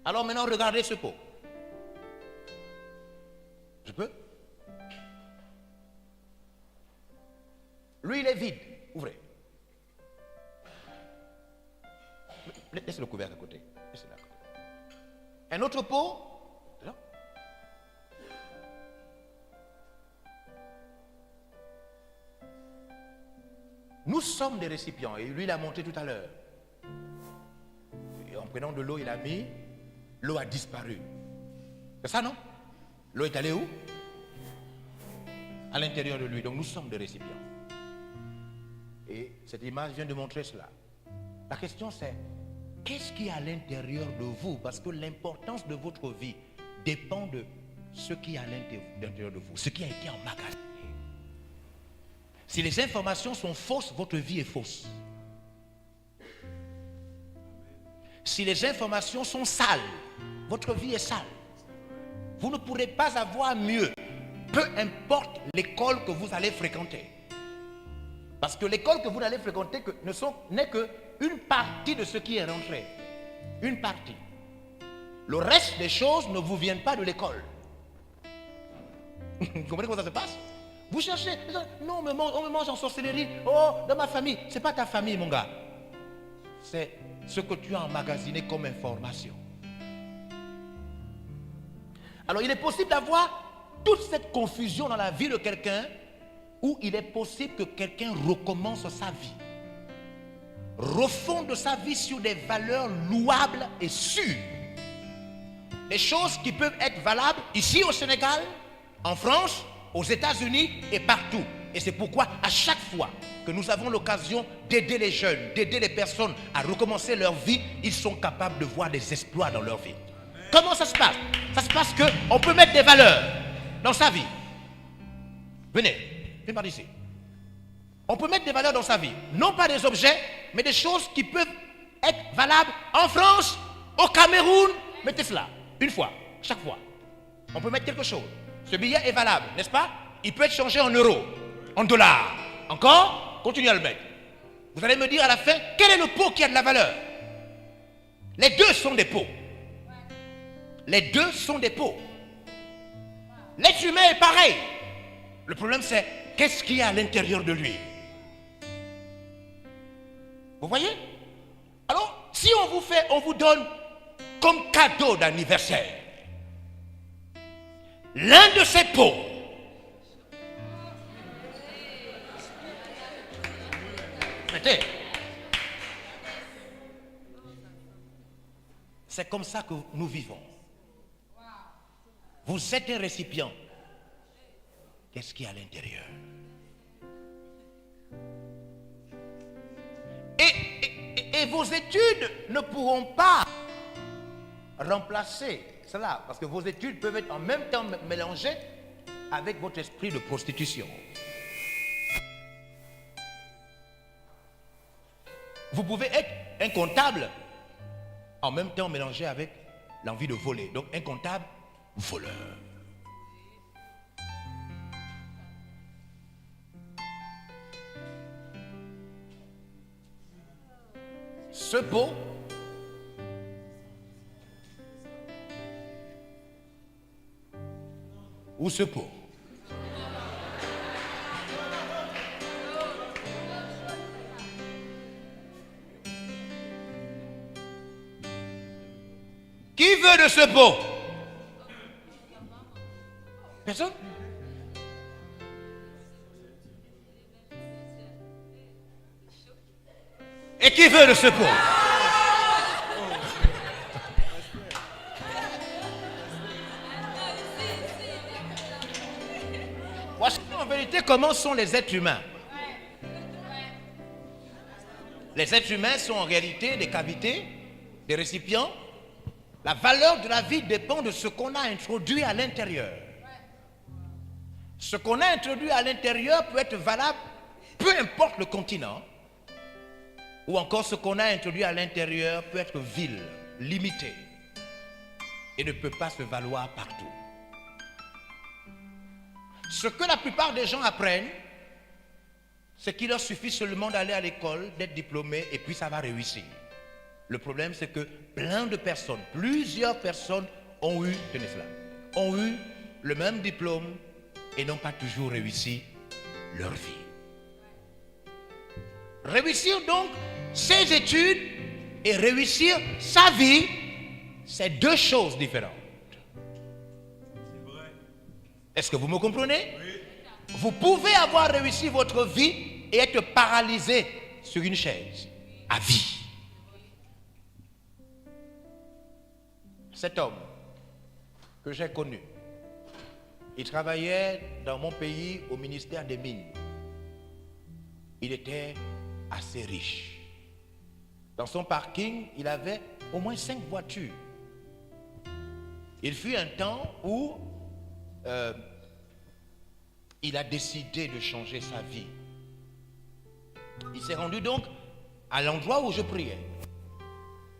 Alors maintenant, regardez ce pot. Je peux? Lui, il est vide. Ouvrez. Laissez le couvercle à côté. Laissez-le à côté. Un autre pot. Là. Nous sommes des récipients. Et lui, il a monté tout à l'heure. Et en prenant de l'eau, il a mis. L'eau a disparu. C'est ça, non? L'eau est allée où? À l'intérieur de lui. Donc nous sommes des récipients. Et cette image vient de montrer cela. La question c'est, qu'est-ce qui est à l'intérieur de vous? Parce que l'importance de votre vie dépend de ce qui est à l'intérieur de vous, ce qui a été emmagasiné. Si les informations sont fausses, votre vie est fausse. Si les informations sont sales, votre vie est sale. Vous ne pourrez pas avoir mieux, peu importe l'école que vous allez fréquenter. Parce que l'école que vous allez fréquenter n'est qu'une partie de ce qui est rentré. Une partie. Le reste des choses ne vous viennent pas de l'école. Vous comprenez comment ça se passe? Vous cherchez, non, on me mange en sorcellerie. Oh, dans ma famille. Ce n'est pas ta famille, mon gars. C'est ce que tu as emmagasiné comme information. Alors, il est possible d'avoir toute cette confusion dans la vie de quelqu'un, où il est possible que quelqu'un recommence sa vie, refonde sa vie sur des valeurs louables et sûres. Des choses qui peuvent être valables ici au Sénégal, en France, aux États-Unis et partout. Et c'est pourquoi à chaque fois que nous avons l'occasion d'aider les jeunes, d'aider les personnes à recommencer leur vie, ils sont capables de voir des exploits dans leur vie. Comment ça se passe? Ça se passe qu'on peut mettre des valeurs dans sa vie. Venez par ici. On peut mettre des valeurs dans sa vie. Non pas des objets, mais des choses qui peuvent être valables en France, au Cameroun. Mettez cela, une fois, chaque fois. On peut mettre quelque chose. Ce billet est valable, n'est-ce pas? Il peut être changé en euros, en dollars. Encore? Continuez à le mettre. Vous allez me dire à la fin, quel est le pot qui a de la valeur? Les deux sont des pots. Les deux sont des pots. L'être humain est pareil. Le problème c'est, qu'est-ce qu'il y a à l'intérieur de lui? Vous voyez? Alors, si on vous donne comme cadeau d'anniversaire l'un de ces pots, mettez, c'est comme ça que nous vivons. Vous êtes un récipient. Qu'est-ce qu'il y a à l'intérieur? Et vos études ne pourront pas remplacer cela, parce que vos études peuvent être en même temps mélangées avec votre esprit de prostitution. Vous pouvez être un comptable en même temps mélangé avec l'envie de voler. Donc un comptable voleur. Ce pot ou ce pot? Qui veut de ce pot? Personne? Et qui veut de ce pot? Voici en vérité comment sont les êtres humains. Les êtres humains sont en réalité des cavités, des récipients. La valeur de la vie dépend de ce qu'on a introduit à l'intérieur. Ce qu'on a introduit à l'intérieur peut être valable, peu importe le continent. Ou encore ce qu'on a introduit à l'intérieur peut être vil, limité, et ne peut pas se valoir partout. Ce que la plupart des gens apprennent, c'est qu'il leur suffit seulement d'aller à l'école, d'être diplômé, et puis ça va réussir. Le problème, c'est que plein de personnes, plusieurs personnes ont eu, tenez cela, ont eu le même diplôme et n'ont pas toujours réussi leur vie. Réussir donc ses études et réussir sa vie, c'est deux choses différentes. Est-ce que vous me comprenez? Oui. Vous pouvez avoir réussi votre vie et être paralysé sur une chaise à vie. Cet homme que j'ai connu, il travaillait dans mon pays au ministère des Mines. Il était assez riche. Dans son parking, il avait au moins 5 voitures. Il fut un temps où il a décidé de changer sa vie. Il s'est rendu donc à l'endroit où je priais.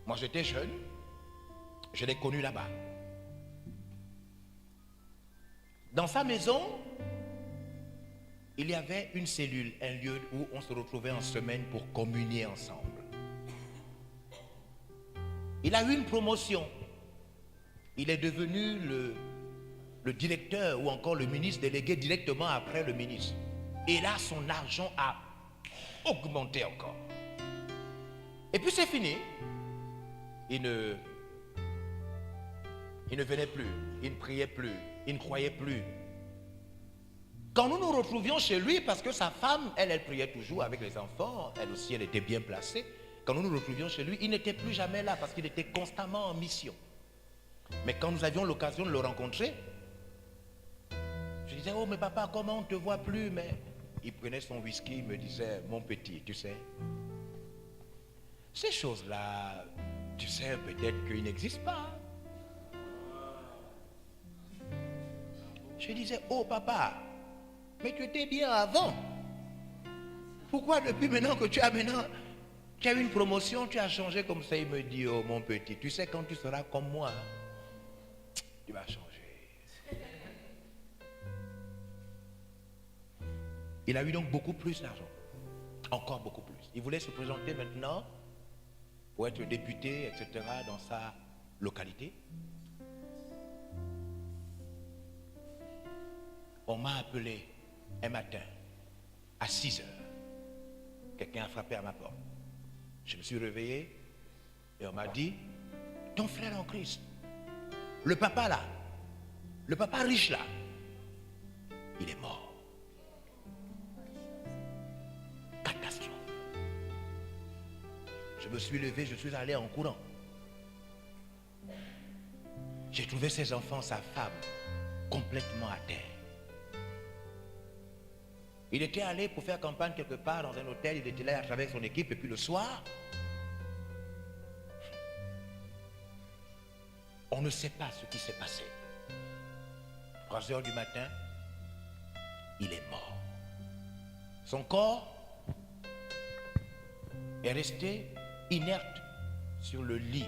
Moi, j'étais jeune. Je l'ai connu là-bas. Dans sa maison, il y avait une cellule, un lieu où on se retrouvait en semaine pour communier ensemble. Il a eu une promotion. Il est devenu le directeur ou encore le ministre délégué directement après le ministre. Et là, son argent a augmenté encore. Et puis c'est fini. Il ne venait plus, il ne priait plus, il ne croyait plus. Quand nous nous retrouvions chez lui, parce que sa femme, elle priait toujours avec les enfants, elle aussi, elle était bien placée. Quand nous nous retrouvions chez lui, il n'était plus jamais là parce qu'il était constamment en mission. Mais quand nous avions l'occasion de le rencontrer, je disais, oh mais papa, comment on ne te voit plus? Mais il prenait son whisky, il me disait, mon petit, tu sais, ces choses-là, tu sais, peut-être qu'ils n'existent pas. Je disais, oh papa, mais tu étais bien avant. Pourquoi depuis maintenant que tu as eu une promotion, tu as changé comme ça? Il me dit, oh mon petit, tu sais, quand tu seras comme moi, tu vas changer. Il a eu donc beaucoup plus d'argent. Encore beaucoup plus. Il voulait se présenter maintenant pour être député, etc. dans sa localité. On m'a appelé un matin à 6 heures. Quelqu'un a frappé à ma porte. Je me suis réveillé et on m'a dit, ton frère en Christ, le papa là, le papa riche là, il est mort. Catastrophe. Je me suis levé, je suis allé en courant. J'ai trouvé ses enfants, sa femme, complètement à terre. Il était allé pour faire campagne quelque part dans un hôtel, il était là à travers son équipe, et puis le soir, on ne sait pas ce qui s'est passé. 3 heures du matin, il est mort. Son corps est resté inerte sur le lit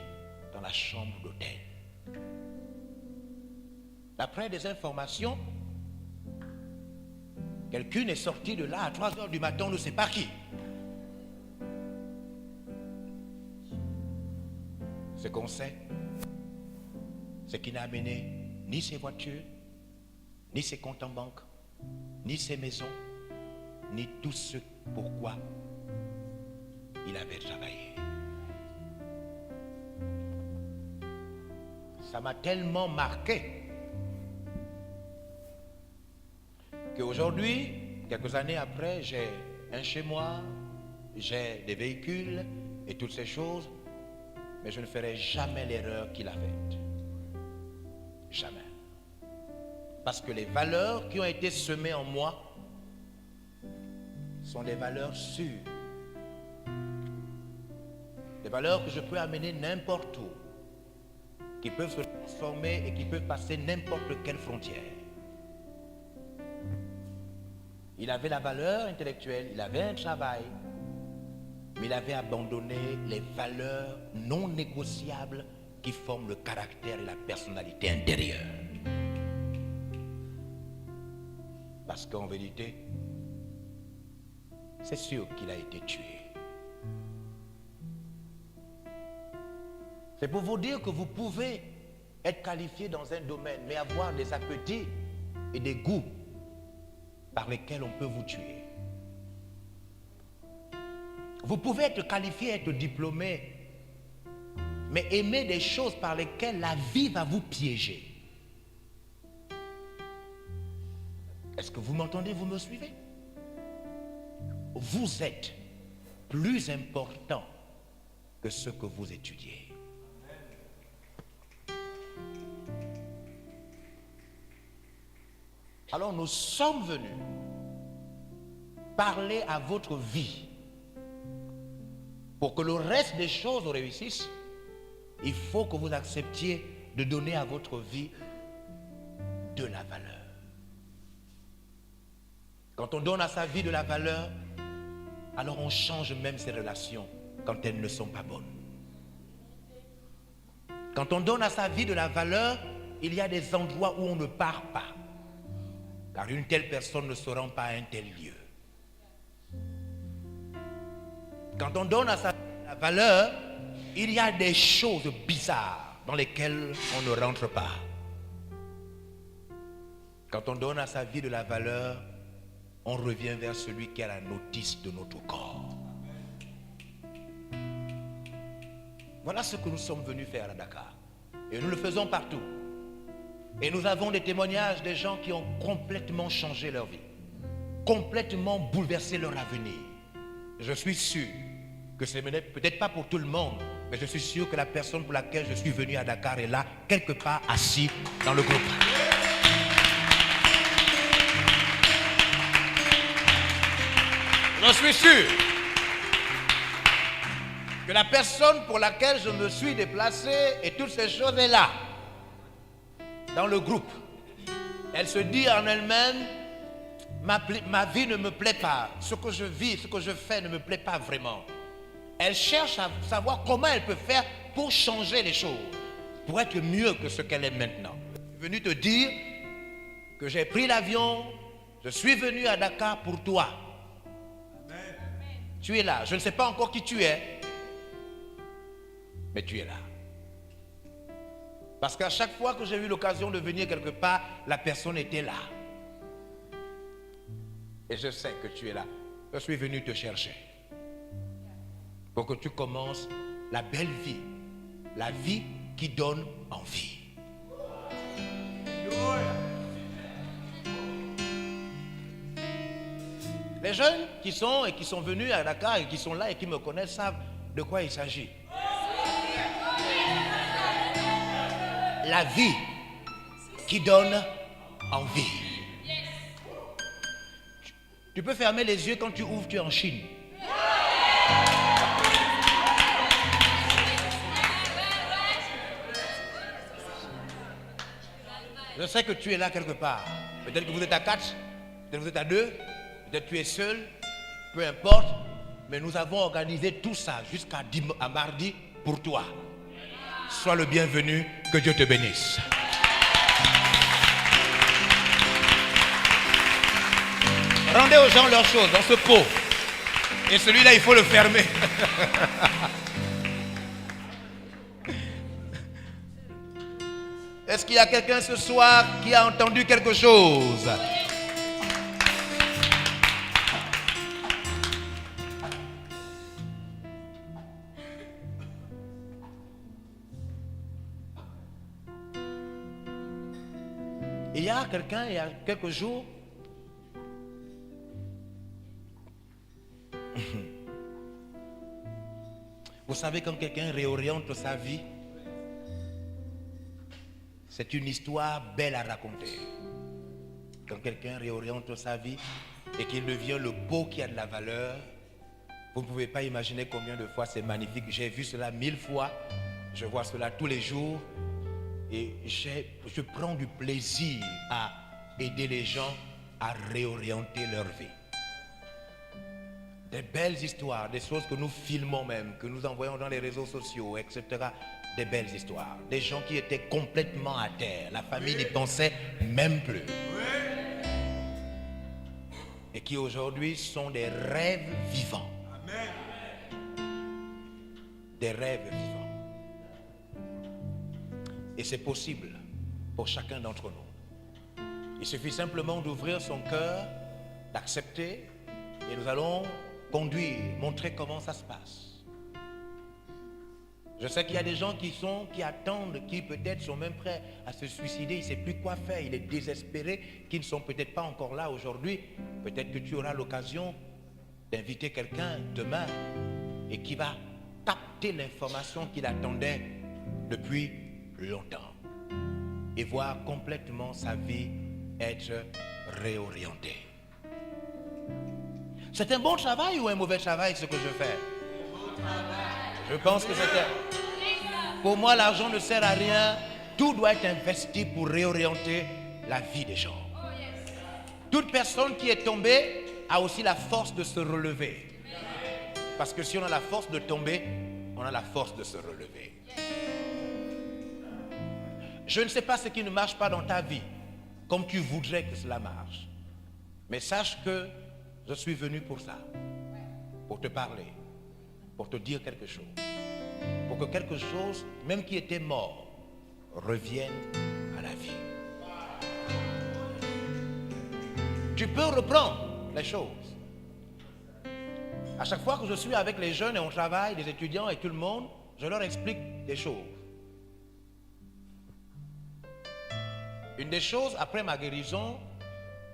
dans la chambre d'hôtel. D'après des informations, quelqu'un est sorti de là à 3 heures du matin, on ne sait pas qui. Ce qu'on sait, c'est qu'il n'a amené ni ses voitures, ni ses comptes en banque, ni ses maisons, ni tout ce pourquoi il avait travaillé. Ça m'a tellement marqué qu'aujourd'hui, quelques années après, j'ai un chez moi, j'ai des véhicules et toutes ces choses, mais je ne ferai jamais l'erreur qu'il a faite. Jamais. Parce que les valeurs qui ont été semées en moi sont des valeurs sûres. Des valeurs que je peux amener n'importe où, qui peuvent se transformer et qui peuvent passer n'importe quelle frontière. Il avait la valeur intellectuelle, il avait un travail, mais il avait abandonné les valeurs non négociables qui forment le caractère et la personnalité intérieure. Parce qu'en vérité, c'est sûr qu'il a été tué. C'est pour vous dire que vous pouvez être qualifié dans un domaine, mais avoir des appétits et des goûts par lesquels on peut vous tuer. Vous pouvez être qualifié, être diplômé, mais aimer des choses par lesquelles la vie va vous piéger. Est-ce que vous m'entendez, vous me suivez? Vous êtes plus important que ce que vous étudiez. Alors nous sommes venus parler à votre vie Pour que le reste des choses réussissent, il faut que vous acceptiez de donner à votre vie de la valeur. Quand on donne à sa vie de la valeur, alors on change même ses relations quand elles ne sont pas bonnes. Quand on donne à sa vie de la valeur, il y a des endroits où on ne part pas. Car une telle personne ne se rend pas à un tel lieu. Quand on donne à sa vie de la valeur, il y a des choses bizarres dans lesquelles on ne rentre pas. Quand on donne à sa vie de la valeur, on revient vers celui qui a la notice de notre corps. Voilà ce que nous sommes venus faire à Dakar. Et nous le faisons partout. Et nous avons des témoignages des gens qui ont complètement changé leur vie, complètement bouleversé leur avenir. Je suis sûr que ce n'est peut-être pas pour tout le monde, mais je suis sûr que la personne pour laquelle je suis venu à Dakar est là, quelque part assis dans le groupe. Je suis sûr que la personne pour laquelle je me suis déplacé et toutes ces choses est là, dans le groupe. Elle se dit en elle-même, ma vie ne me plaît pas, ce que je vis, ce que je fais ne me plaît pas vraiment. Elle cherche à savoir comment elle peut faire pour changer les choses, pour être mieux que ce qu'elle est maintenant. Je suis venu te dire que j'ai pris l'avion, je suis venu à Dakar pour toi. Amen. Tu es là, je ne sais pas encore qui tu es, mais tu es là. Parce qu'à chaque fois que j'ai eu l'occasion de venir quelque part, la personne était là. Et je sais que tu es là. Je suis venu te chercher. Pour que tu commences la belle vie. La vie qui donne envie. Les jeunes qui sont venus à Dakar et qui sont là et qui me connaissent savent de quoi il s'agit. La vie qui donne envie. Tu peux fermer les yeux quand tu ouvres, tu es en Chine. Je sais que tu es là quelque part. Peut-être que vous êtes à 4, peut-être que vous êtes à 2, peut-être que tu es seul, peu importe. Mais nous avons organisé tout ça jusqu'à mardi pour toi. Sois le bienvenu, que Dieu te bénisse. Rendez aux gens leurs choses dans ce pot. Et celui-là, il faut le fermer. Est-ce qu'il y a quelqu'un ce soir qui a entendu quelque chose? Il y a quelqu'un, il y a quelques jours, vous savez, quand quelqu'un réoriente sa vie, c'est une histoire belle à raconter. Quand quelqu'un réoriente sa vie et qu'il devient le beau qui a de la valeur, vous ne pouvez pas imaginer combien de fois c'est magnifique. J'ai vu cela 1000 fois, je vois cela tous les jours. Et je prends du plaisir à aider les gens à réorienter leur vie. Des belles histoires, des choses que nous filmons même, que nous envoyons dans les réseaux sociaux, etc. Des belles histoires. Des gens qui étaient complètement à terre. La famille n'y pensait même plus. Et qui aujourd'hui sont des rêves vivants. Des rêves vivants. Et c'est possible pour chacun d'entre nous. Il suffit simplement d'ouvrir son cœur, d'accepter, et nous allons conduire, montrer comment ça se passe. Je sais qu'il y a des gens qui attendent, qui peut-être sont même prêts à se suicider, il ne sait plus quoi faire, il est désespéré, qui ne sont peut-être pas encore là aujourd'hui. Peut-être que tu auras l'occasion d'inviter quelqu'un demain et qui va capter l'information qu'il attendait depuis longtemps et voir complètement sa vie être réorientée. C'est un bon travail ou un mauvais travail ce que je fais? Je pense que c'était... Pour moi, l'argent ne sert à rien. Tout doit être investi pour réorienter la vie des gens. Toute personne qui est tombée a aussi la force de se relever. Parce que si on a la force de tomber, on a la force de se relever. Je ne sais pas ce qui ne marche pas dans ta vie, comme tu voudrais que cela marche. Mais sache que je suis venu pour ça. Pour te parler. Pour te dire quelque chose. Pour que quelque chose, même qui était mort, revienne à la vie. Tu peux reprendre les choses. À chaque fois que je suis avec les jeunes et on travaille, les étudiants et tout le monde, je leur explique des choses. Une des choses, après ma guérison,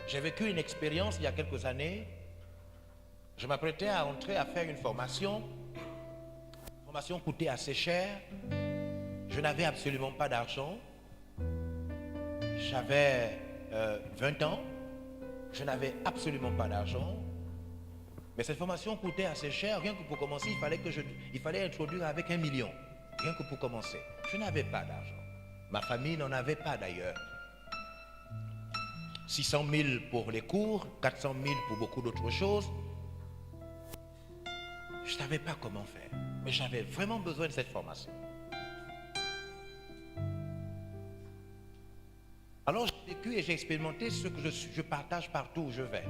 j'ai vécu une expérience il y a quelques années. Je m'apprêtais à entrer à faire une formation. La formation coûtait assez cher. Je n'avais absolument pas d'argent. J'avais 20 ans. Je n'avais absolument pas d'argent. Mais cette formation coûtait assez cher. Rien que pour commencer, il fallait introduire avec 1 million. Rien que pour commencer. Je n'avais pas d'argent. Ma famille n'en avait pas d'ailleurs. 600 000 pour les cours, 400 000 pour beaucoup d'autres choses. Je ne savais pas comment faire. Mais j'avais vraiment besoin de cette formation. Alors j'ai vécu et j'ai expérimenté ce que je partage partout où je vais.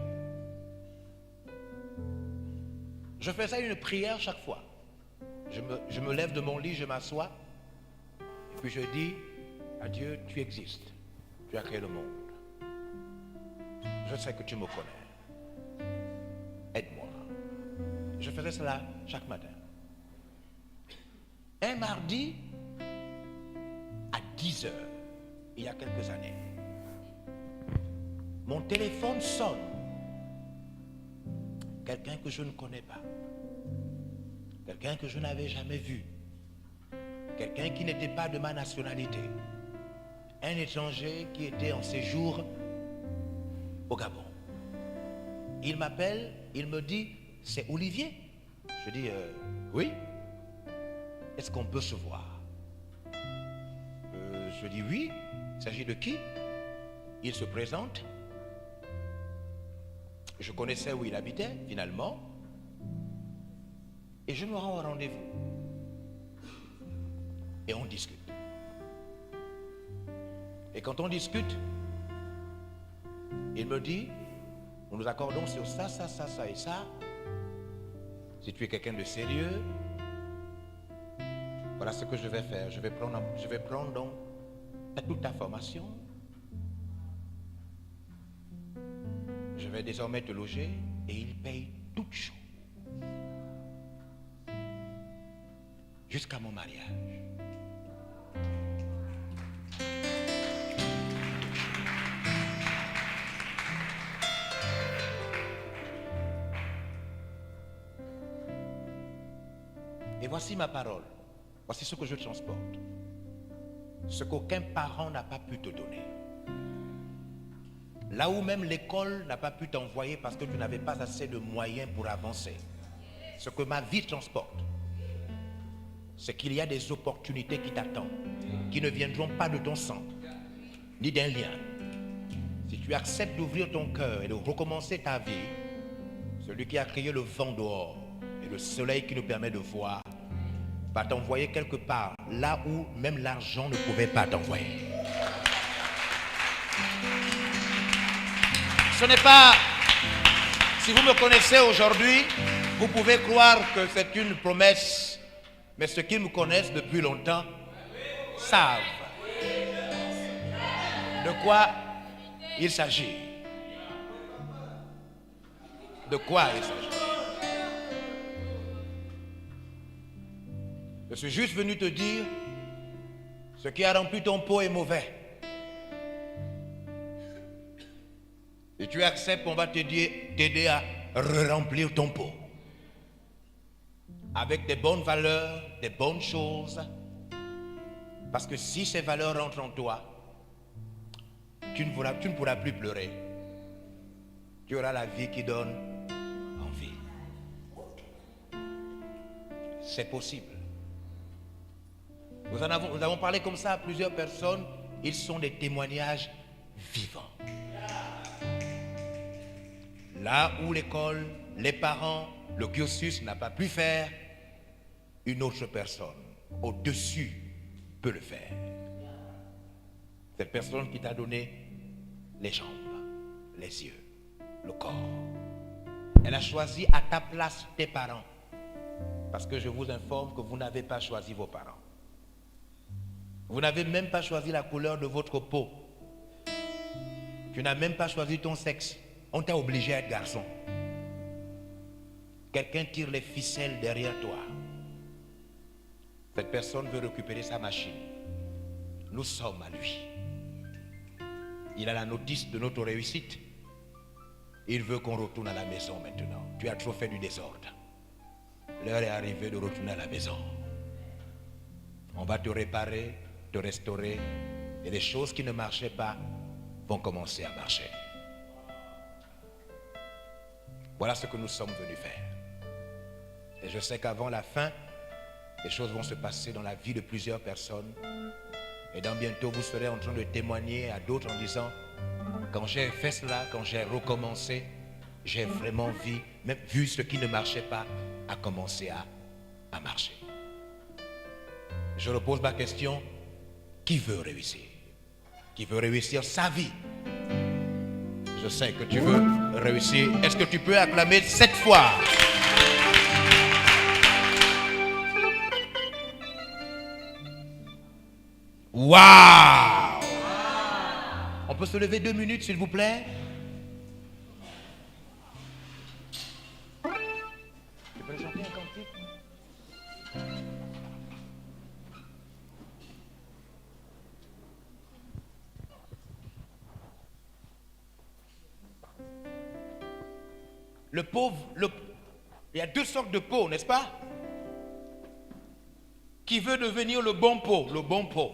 Je faisais une prière chaque fois. Je me lève de mon lit, je m'assois. Et puis je dis à Dieu, tu existes. Tu as créé le monde. Je sais que tu me connais. Aide-moi. Je faisais cela chaque matin. Un mardi, à 10 heures, il y a quelques années, mon téléphone sonne. Quelqu'un que je ne connais pas. Quelqu'un que je n'avais jamais vu. Quelqu'un qui n'était pas de ma nationalité. Un étranger qui était en séjour au Gabon. Il m'appelle, il me dit, c'est Olivier. Je dis, oui. Est-ce qu'on peut se voir? Je dis oui. Il s'agit de qui? Il se présente. Je connaissais où il habitait, finalement. Et je me rends au rendez-vous. Et on discute. Et quand on discute, il me dit, nous nous accordons sur ça, ça, ça, ça et ça. Si tu es quelqu'un de sérieux, voilà ce que je vais faire. Je vais prendre donc toute ta formation. Je vais désormais te loger et il paye toutes choses. Jusqu'à mon mariage. Et voici ma parole. Voici ce que je transporte. Ce qu'aucun parent n'a pas pu te donner. Là où même l'école n'a pas pu t'envoyer parce que tu n'avais pas assez de moyens pour avancer. Ce que ma vie transporte, c'est qu'il y a des opportunités qui t'attendent, qui ne viendront pas de ton sang, ni d'un lien. Si tu acceptes d'ouvrir ton cœur et de recommencer ta vie, celui qui a créé le vent dehors et le soleil qui nous permet de voir, va t'envoyer quelque part, là où même l'argent ne pouvait pas t'envoyer. Ce n'est pas... Si vous me connaissez aujourd'hui, vous pouvez croire que c'est une promesse, mais ceux qui me connaissent depuis longtemps savent de quoi il s'agit. De quoi il s'agit. Je suis juste venu te dire, ce qui a rempli ton pot est mauvais. Et tu acceptes, on va t'aider à remplir ton pot. Avec des bonnes valeurs, des bonnes choses. Parce que si ces valeurs rentrent en toi, tu ne pourras plus pleurer. Tu auras la vie qui donne envie. C'est possible. Nous avons parlé comme ça à plusieurs personnes. Ils sont des témoignages vivants. Là où l'école, les parents, le cursus n'a pas pu faire, une autre personne au-dessus peut le faire. Cette personne qui t'a donné les jambes, les yeux, le corps. Elle a choisi à ta place tes parents. Parce que je vous informe que vous n'avez pas choisi vos parents. Vous n'avez même pas choisi la couleur de votre peau. Tu n'as même pas choisi ton sexe. On t'a obligé à être garçon. Quelqu'un tire les ficelles derrière toi. Cette personne veut récupérer sa machine. Nous sommes à lui. Il a la notice de notre réussite. Il veut qu'on retourne à la maison maintenant. Tu as trop fait du désordre. L'heure est arrivée de retourner à la maison. On va te réparer, te restaurer, et les choses qui ne marchaient pas vont commencer à marcher. Voilà ce que nous sommes venus faire. Et je sais qu'avant la fin, les choses vont se passer dans la vie de plusieurs personnes. Et dans bientôt, vous serez en train de témoigner à d'autres en disant, quand j'ai fait cela, quand j'ai recommencé, j'ai vraiment vu ce qui ne marchait pas a commencé à marcher. Je repose ma question, qui veut réussir? Qui veut réussir sa vie? Je sais que tu veux réussir. Est-ce que tu peux acclamer 7 fois? Waouh! On peut se lever 2 minutes, s'il vous plaît? Tu peux chanter un cantique? Le pauvre, il y a 2 sortes de peau, n'est-ce pas? Qui veut devenir le bon pot, le bon pot.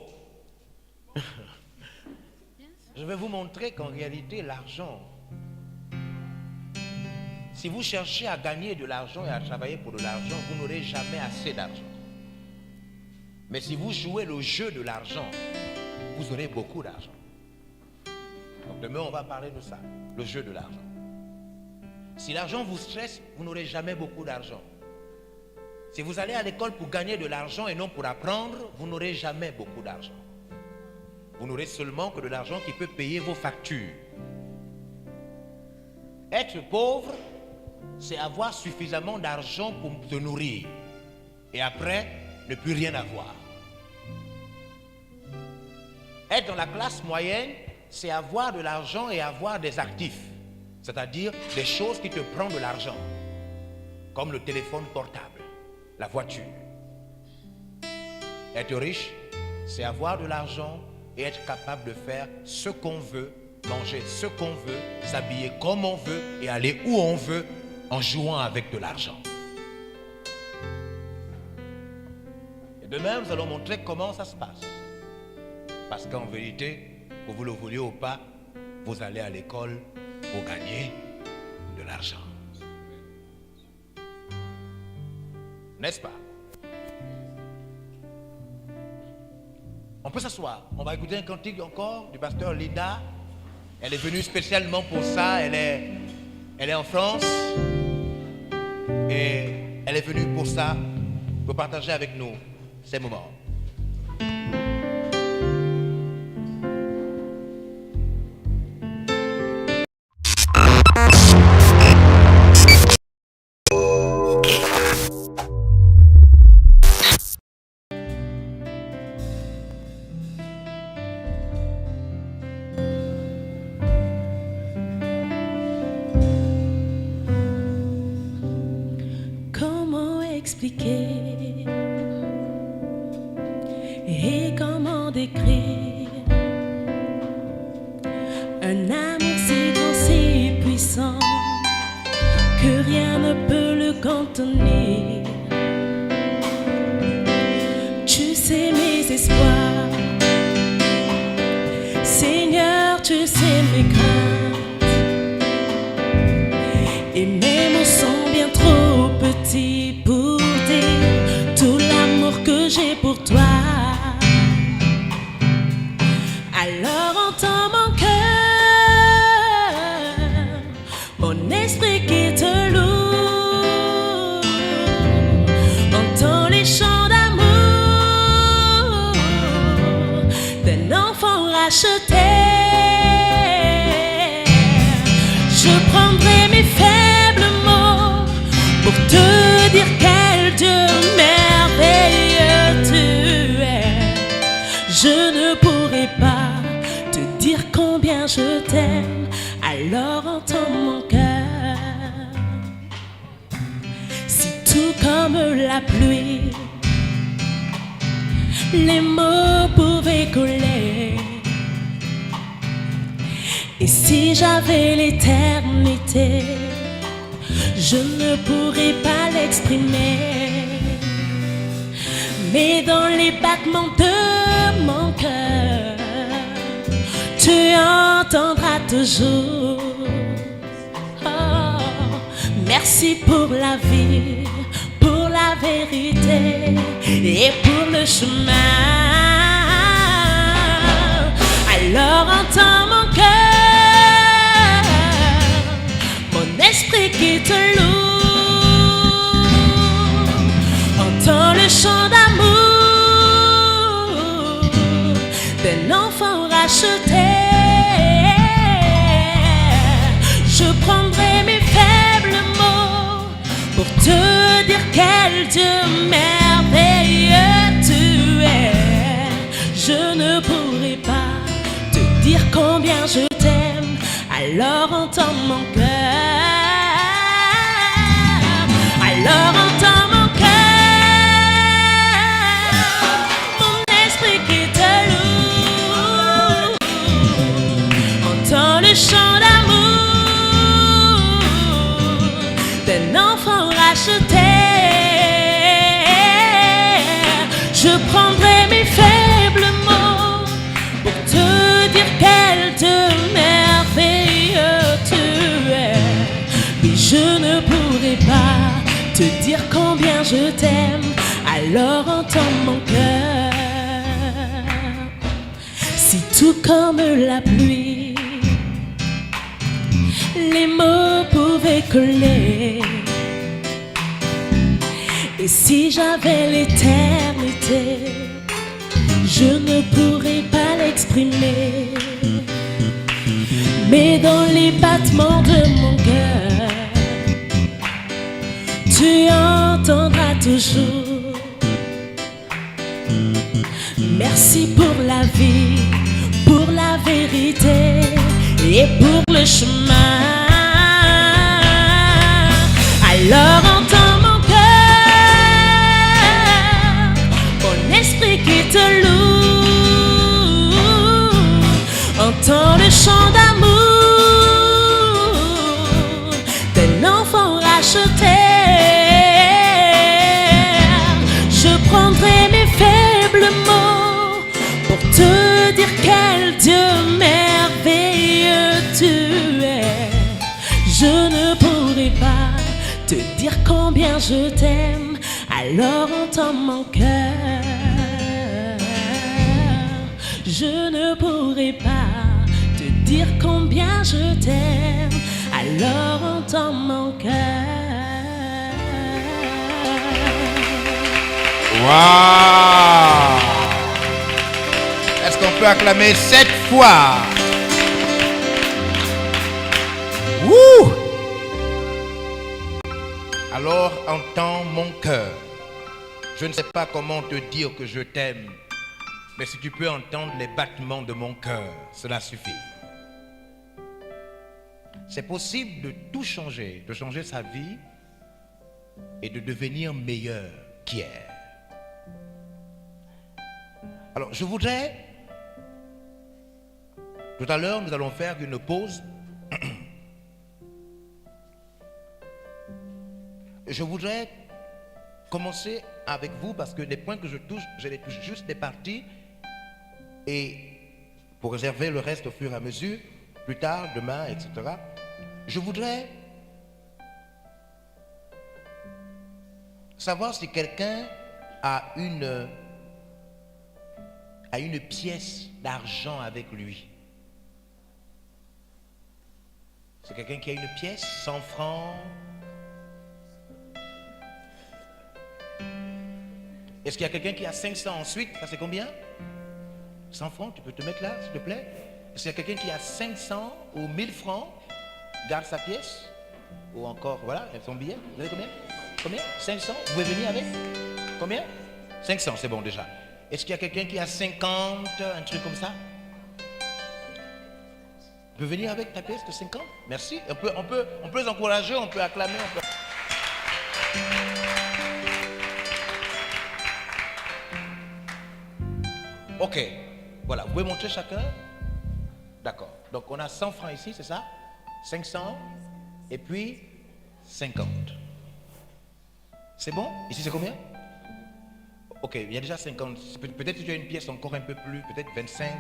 Je vais vous montrer qu'en réalité, l'argent, si vous cherchez à gagner de l'argent et à travailler pour de l'argent, vous n'aurez jamais assez d'argent. Mais si vous jouez le jeu de l'argent, vous aurez beaucoup d'argent. Donc demain, on va parler de ça, le jeu de l'argent. Si l'argent vous stresse, vous n'aurez jamais beaucoup d'argent. Si vous allez à l'école pour gagner de l'argent et non pour apprendre, vous n'aurez jamais beaucoup d'argent. Vous n'aurez seulement que de l'argent qui peut payer vos factures. Être pauvre, c'est avoir suffisamment d'argent pour se nourrir. Et après, ne plus rien avoir. Être dans la classe moyenne, c'est avoir de l'argent et avoir des actifs. C'est-à-dire des choses qui te prennent de l'argent. Comme le téléphone portable, la voiture. Être riche, c'est avoir de l'argent et être capable de faire ce qu'on veut, manger ce qu'on veut, s'habiller comme on veut et aller où on veut en jouant avec de l'argent. Et demain, nous allons montrer comment ça se passe. Parce qu'en vérité, que vous le vouliez ou pas, vous allez à l'école pour gagner de l'argent. N'est-ce pas? On peut s'asseoir. On va écouter un cantique encore du pasteur Linda. Elle est venue spécialement pour ça. Elle est en France. Et elle est venue pour ça, pour partager avec nous ces moments. Expliquer et comment décrire un amour si grand, si puissant que rien ne peut le contenir. Tu sais mes espoirs, Seigneur, tu sais mes craintes, et mes mots sont bien trop petits pour dire j'ai pour toi. Alors entends mon cœur, mon esprit qui te loue. Entends les chants d'amour d'un enfant racheté. Je prendrai mes faibles mots pour te dire quel Dieu merveilleux tu es. Je ne pourrai pas te dire combien je t'aime, alors entends mon cœur. Si tout comme la pluie, les mots pouvaient coller, et si j'avais l'éternité, je ne pourrais pas l'exprimer. Mais dans les battements de mon cœur, tu entendras toujours. Oh, merci pour la vie, pour la vérité et pour le chemin. Alors entends mon cœur, mon esprit qui te loue. Entends le chant d'amour d'un enfant racheté. Je prendrai mes faibles mots pour te dire quel Dieu merveilleux tu es. Je ne pourrai pas te dire combien je t'aime, alors entends mon cœur. Alors entends mon cœur, mon esprit qui te loue. Entends le chant d'amour d'un enfant racheté. Je prendrai mes faibles mots pour te dire quel Dieu merveilleux tu es. Mais je ne pourrai pas te dire combien je t'aime, alors entends mon cœur. Si tout comme la pluie, les mots pouvaient coller, et si j'avais l'éternité, je ne pourrais pas l'exprimer. Mais dans les battements de mon cœur, tu entendras toujours. Merci pour la vie, pour la vérité et pour le chemin. Alors entends mon cœur, mon esprit qui te loue. Entends le chant d'amour d'un enfant racheté. Je prendrai mes faibles mots pour te dire quel Dieu merveilleux tu es. Je ne pourrai pas te dire combien je t'aime, alors entends mon cœur. Je ne pourrai pas te dire combien je t'aime, alors entends mon cœur. Waouh! Est-ce qu'on peut acclamer 7 fois? Wouh! Alors entends mon cœur. Je ne sais pas comment te dire que je t'aime, mais si tu peux entendre les battements de mon cœur, cela suffit. C'est possible de tout changer, de changer sa vie et de devenir meilleur qu'hier. Alors, je voudrais, tout à l'heure, nous allons faire une pause. Je voudrais commencer avec vous parce que les points que je les touche juste des parties et pour réserver le reste au fur et à mesure, plus tard, demain, etc. Je voudrais savoir si quelqu'un a une a une pièce d'argent avec lui? C'est quelqu'un qui a une pièce, 100 francs. Est-ce qu'il y a quelqu'un qui a 500 ensuite? Ça c'est combien? 100 francs, tu peux te mettre là, s'il te plaît? Est-ce qu'il y a quelqu'un qui a 500 ou 1000 francs? Garde sa pièce. Ou encore, voilà, son billet. Vous avez combien? Combien? 500? Vous pouvez venir avec? Combien? 500, c'est bon déjà. Est-ce qu'il y a quelqu'un qui a 50, un truc comme ça? Tu peux venir avec ta pièce de 50? Merci. On peut les encourager, on peut acclamer. Ok, voilà, vous pouvez montrer chacun. D'accord. Donc on a 100 francs ici, c'est ça? 500 et puis 50. C'est bon? Ici c'est combien? Ok, il y a déjà 50. Peut-être que tu as une pièce encore un peu plus, peut-être 25.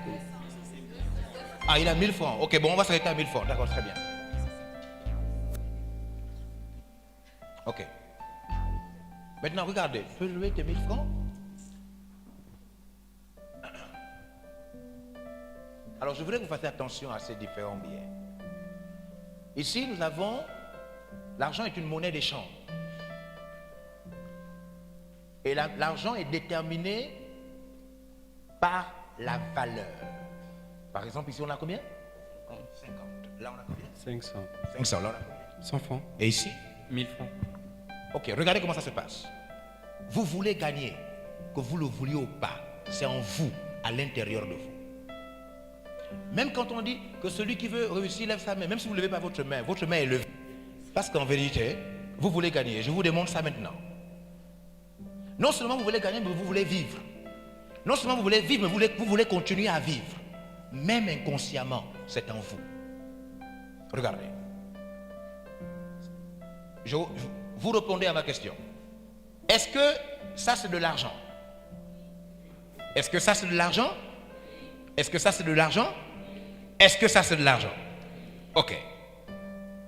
Ah, il a 1000 francs. Ok, bon, on va s'arrêter à 1000 francs. D'accord, très bien. Ok. Maintenant, regardez, tu peux jouer tes 1000 francs? Alors, je voudrais que vous fassiez attention à ces différents billets. Ici, nous avons... L'argent est une monnaie d'échange. Et l'argent est déterminé par la valeur. Par exemple, ici, on a combien? 50. Là, on a combien? 500. 500. Là, on a combien? 100 francs. Et ici? 1000 francs. Ok, regardez comment ça se passe. Vous voulez gagner, que vous le vouliez ou pas, c'est en vous, à l'intérieur de vous. Même quand on dit que celui qui veut réussir lève sa main, même si vous ne levez pas votre main est levée. Parce qu'en vérité, vous voulez gagner. Je vous démontre ça maintenant. Non seulement vous voulez gagner, mais vous voulez vivre. Non seulement vous voulez vivre, mais vous voulez continuer à vivre. Même inconsciemment, c'est en vous. Regardez. Vous répondez à ma question. Est-ce que ça c'est de l'argent? Est-ce que ça c'est de l'argent? Est-ce que ça c'est de l'argent? Est-ce que ça c'est de l'argent? Ok.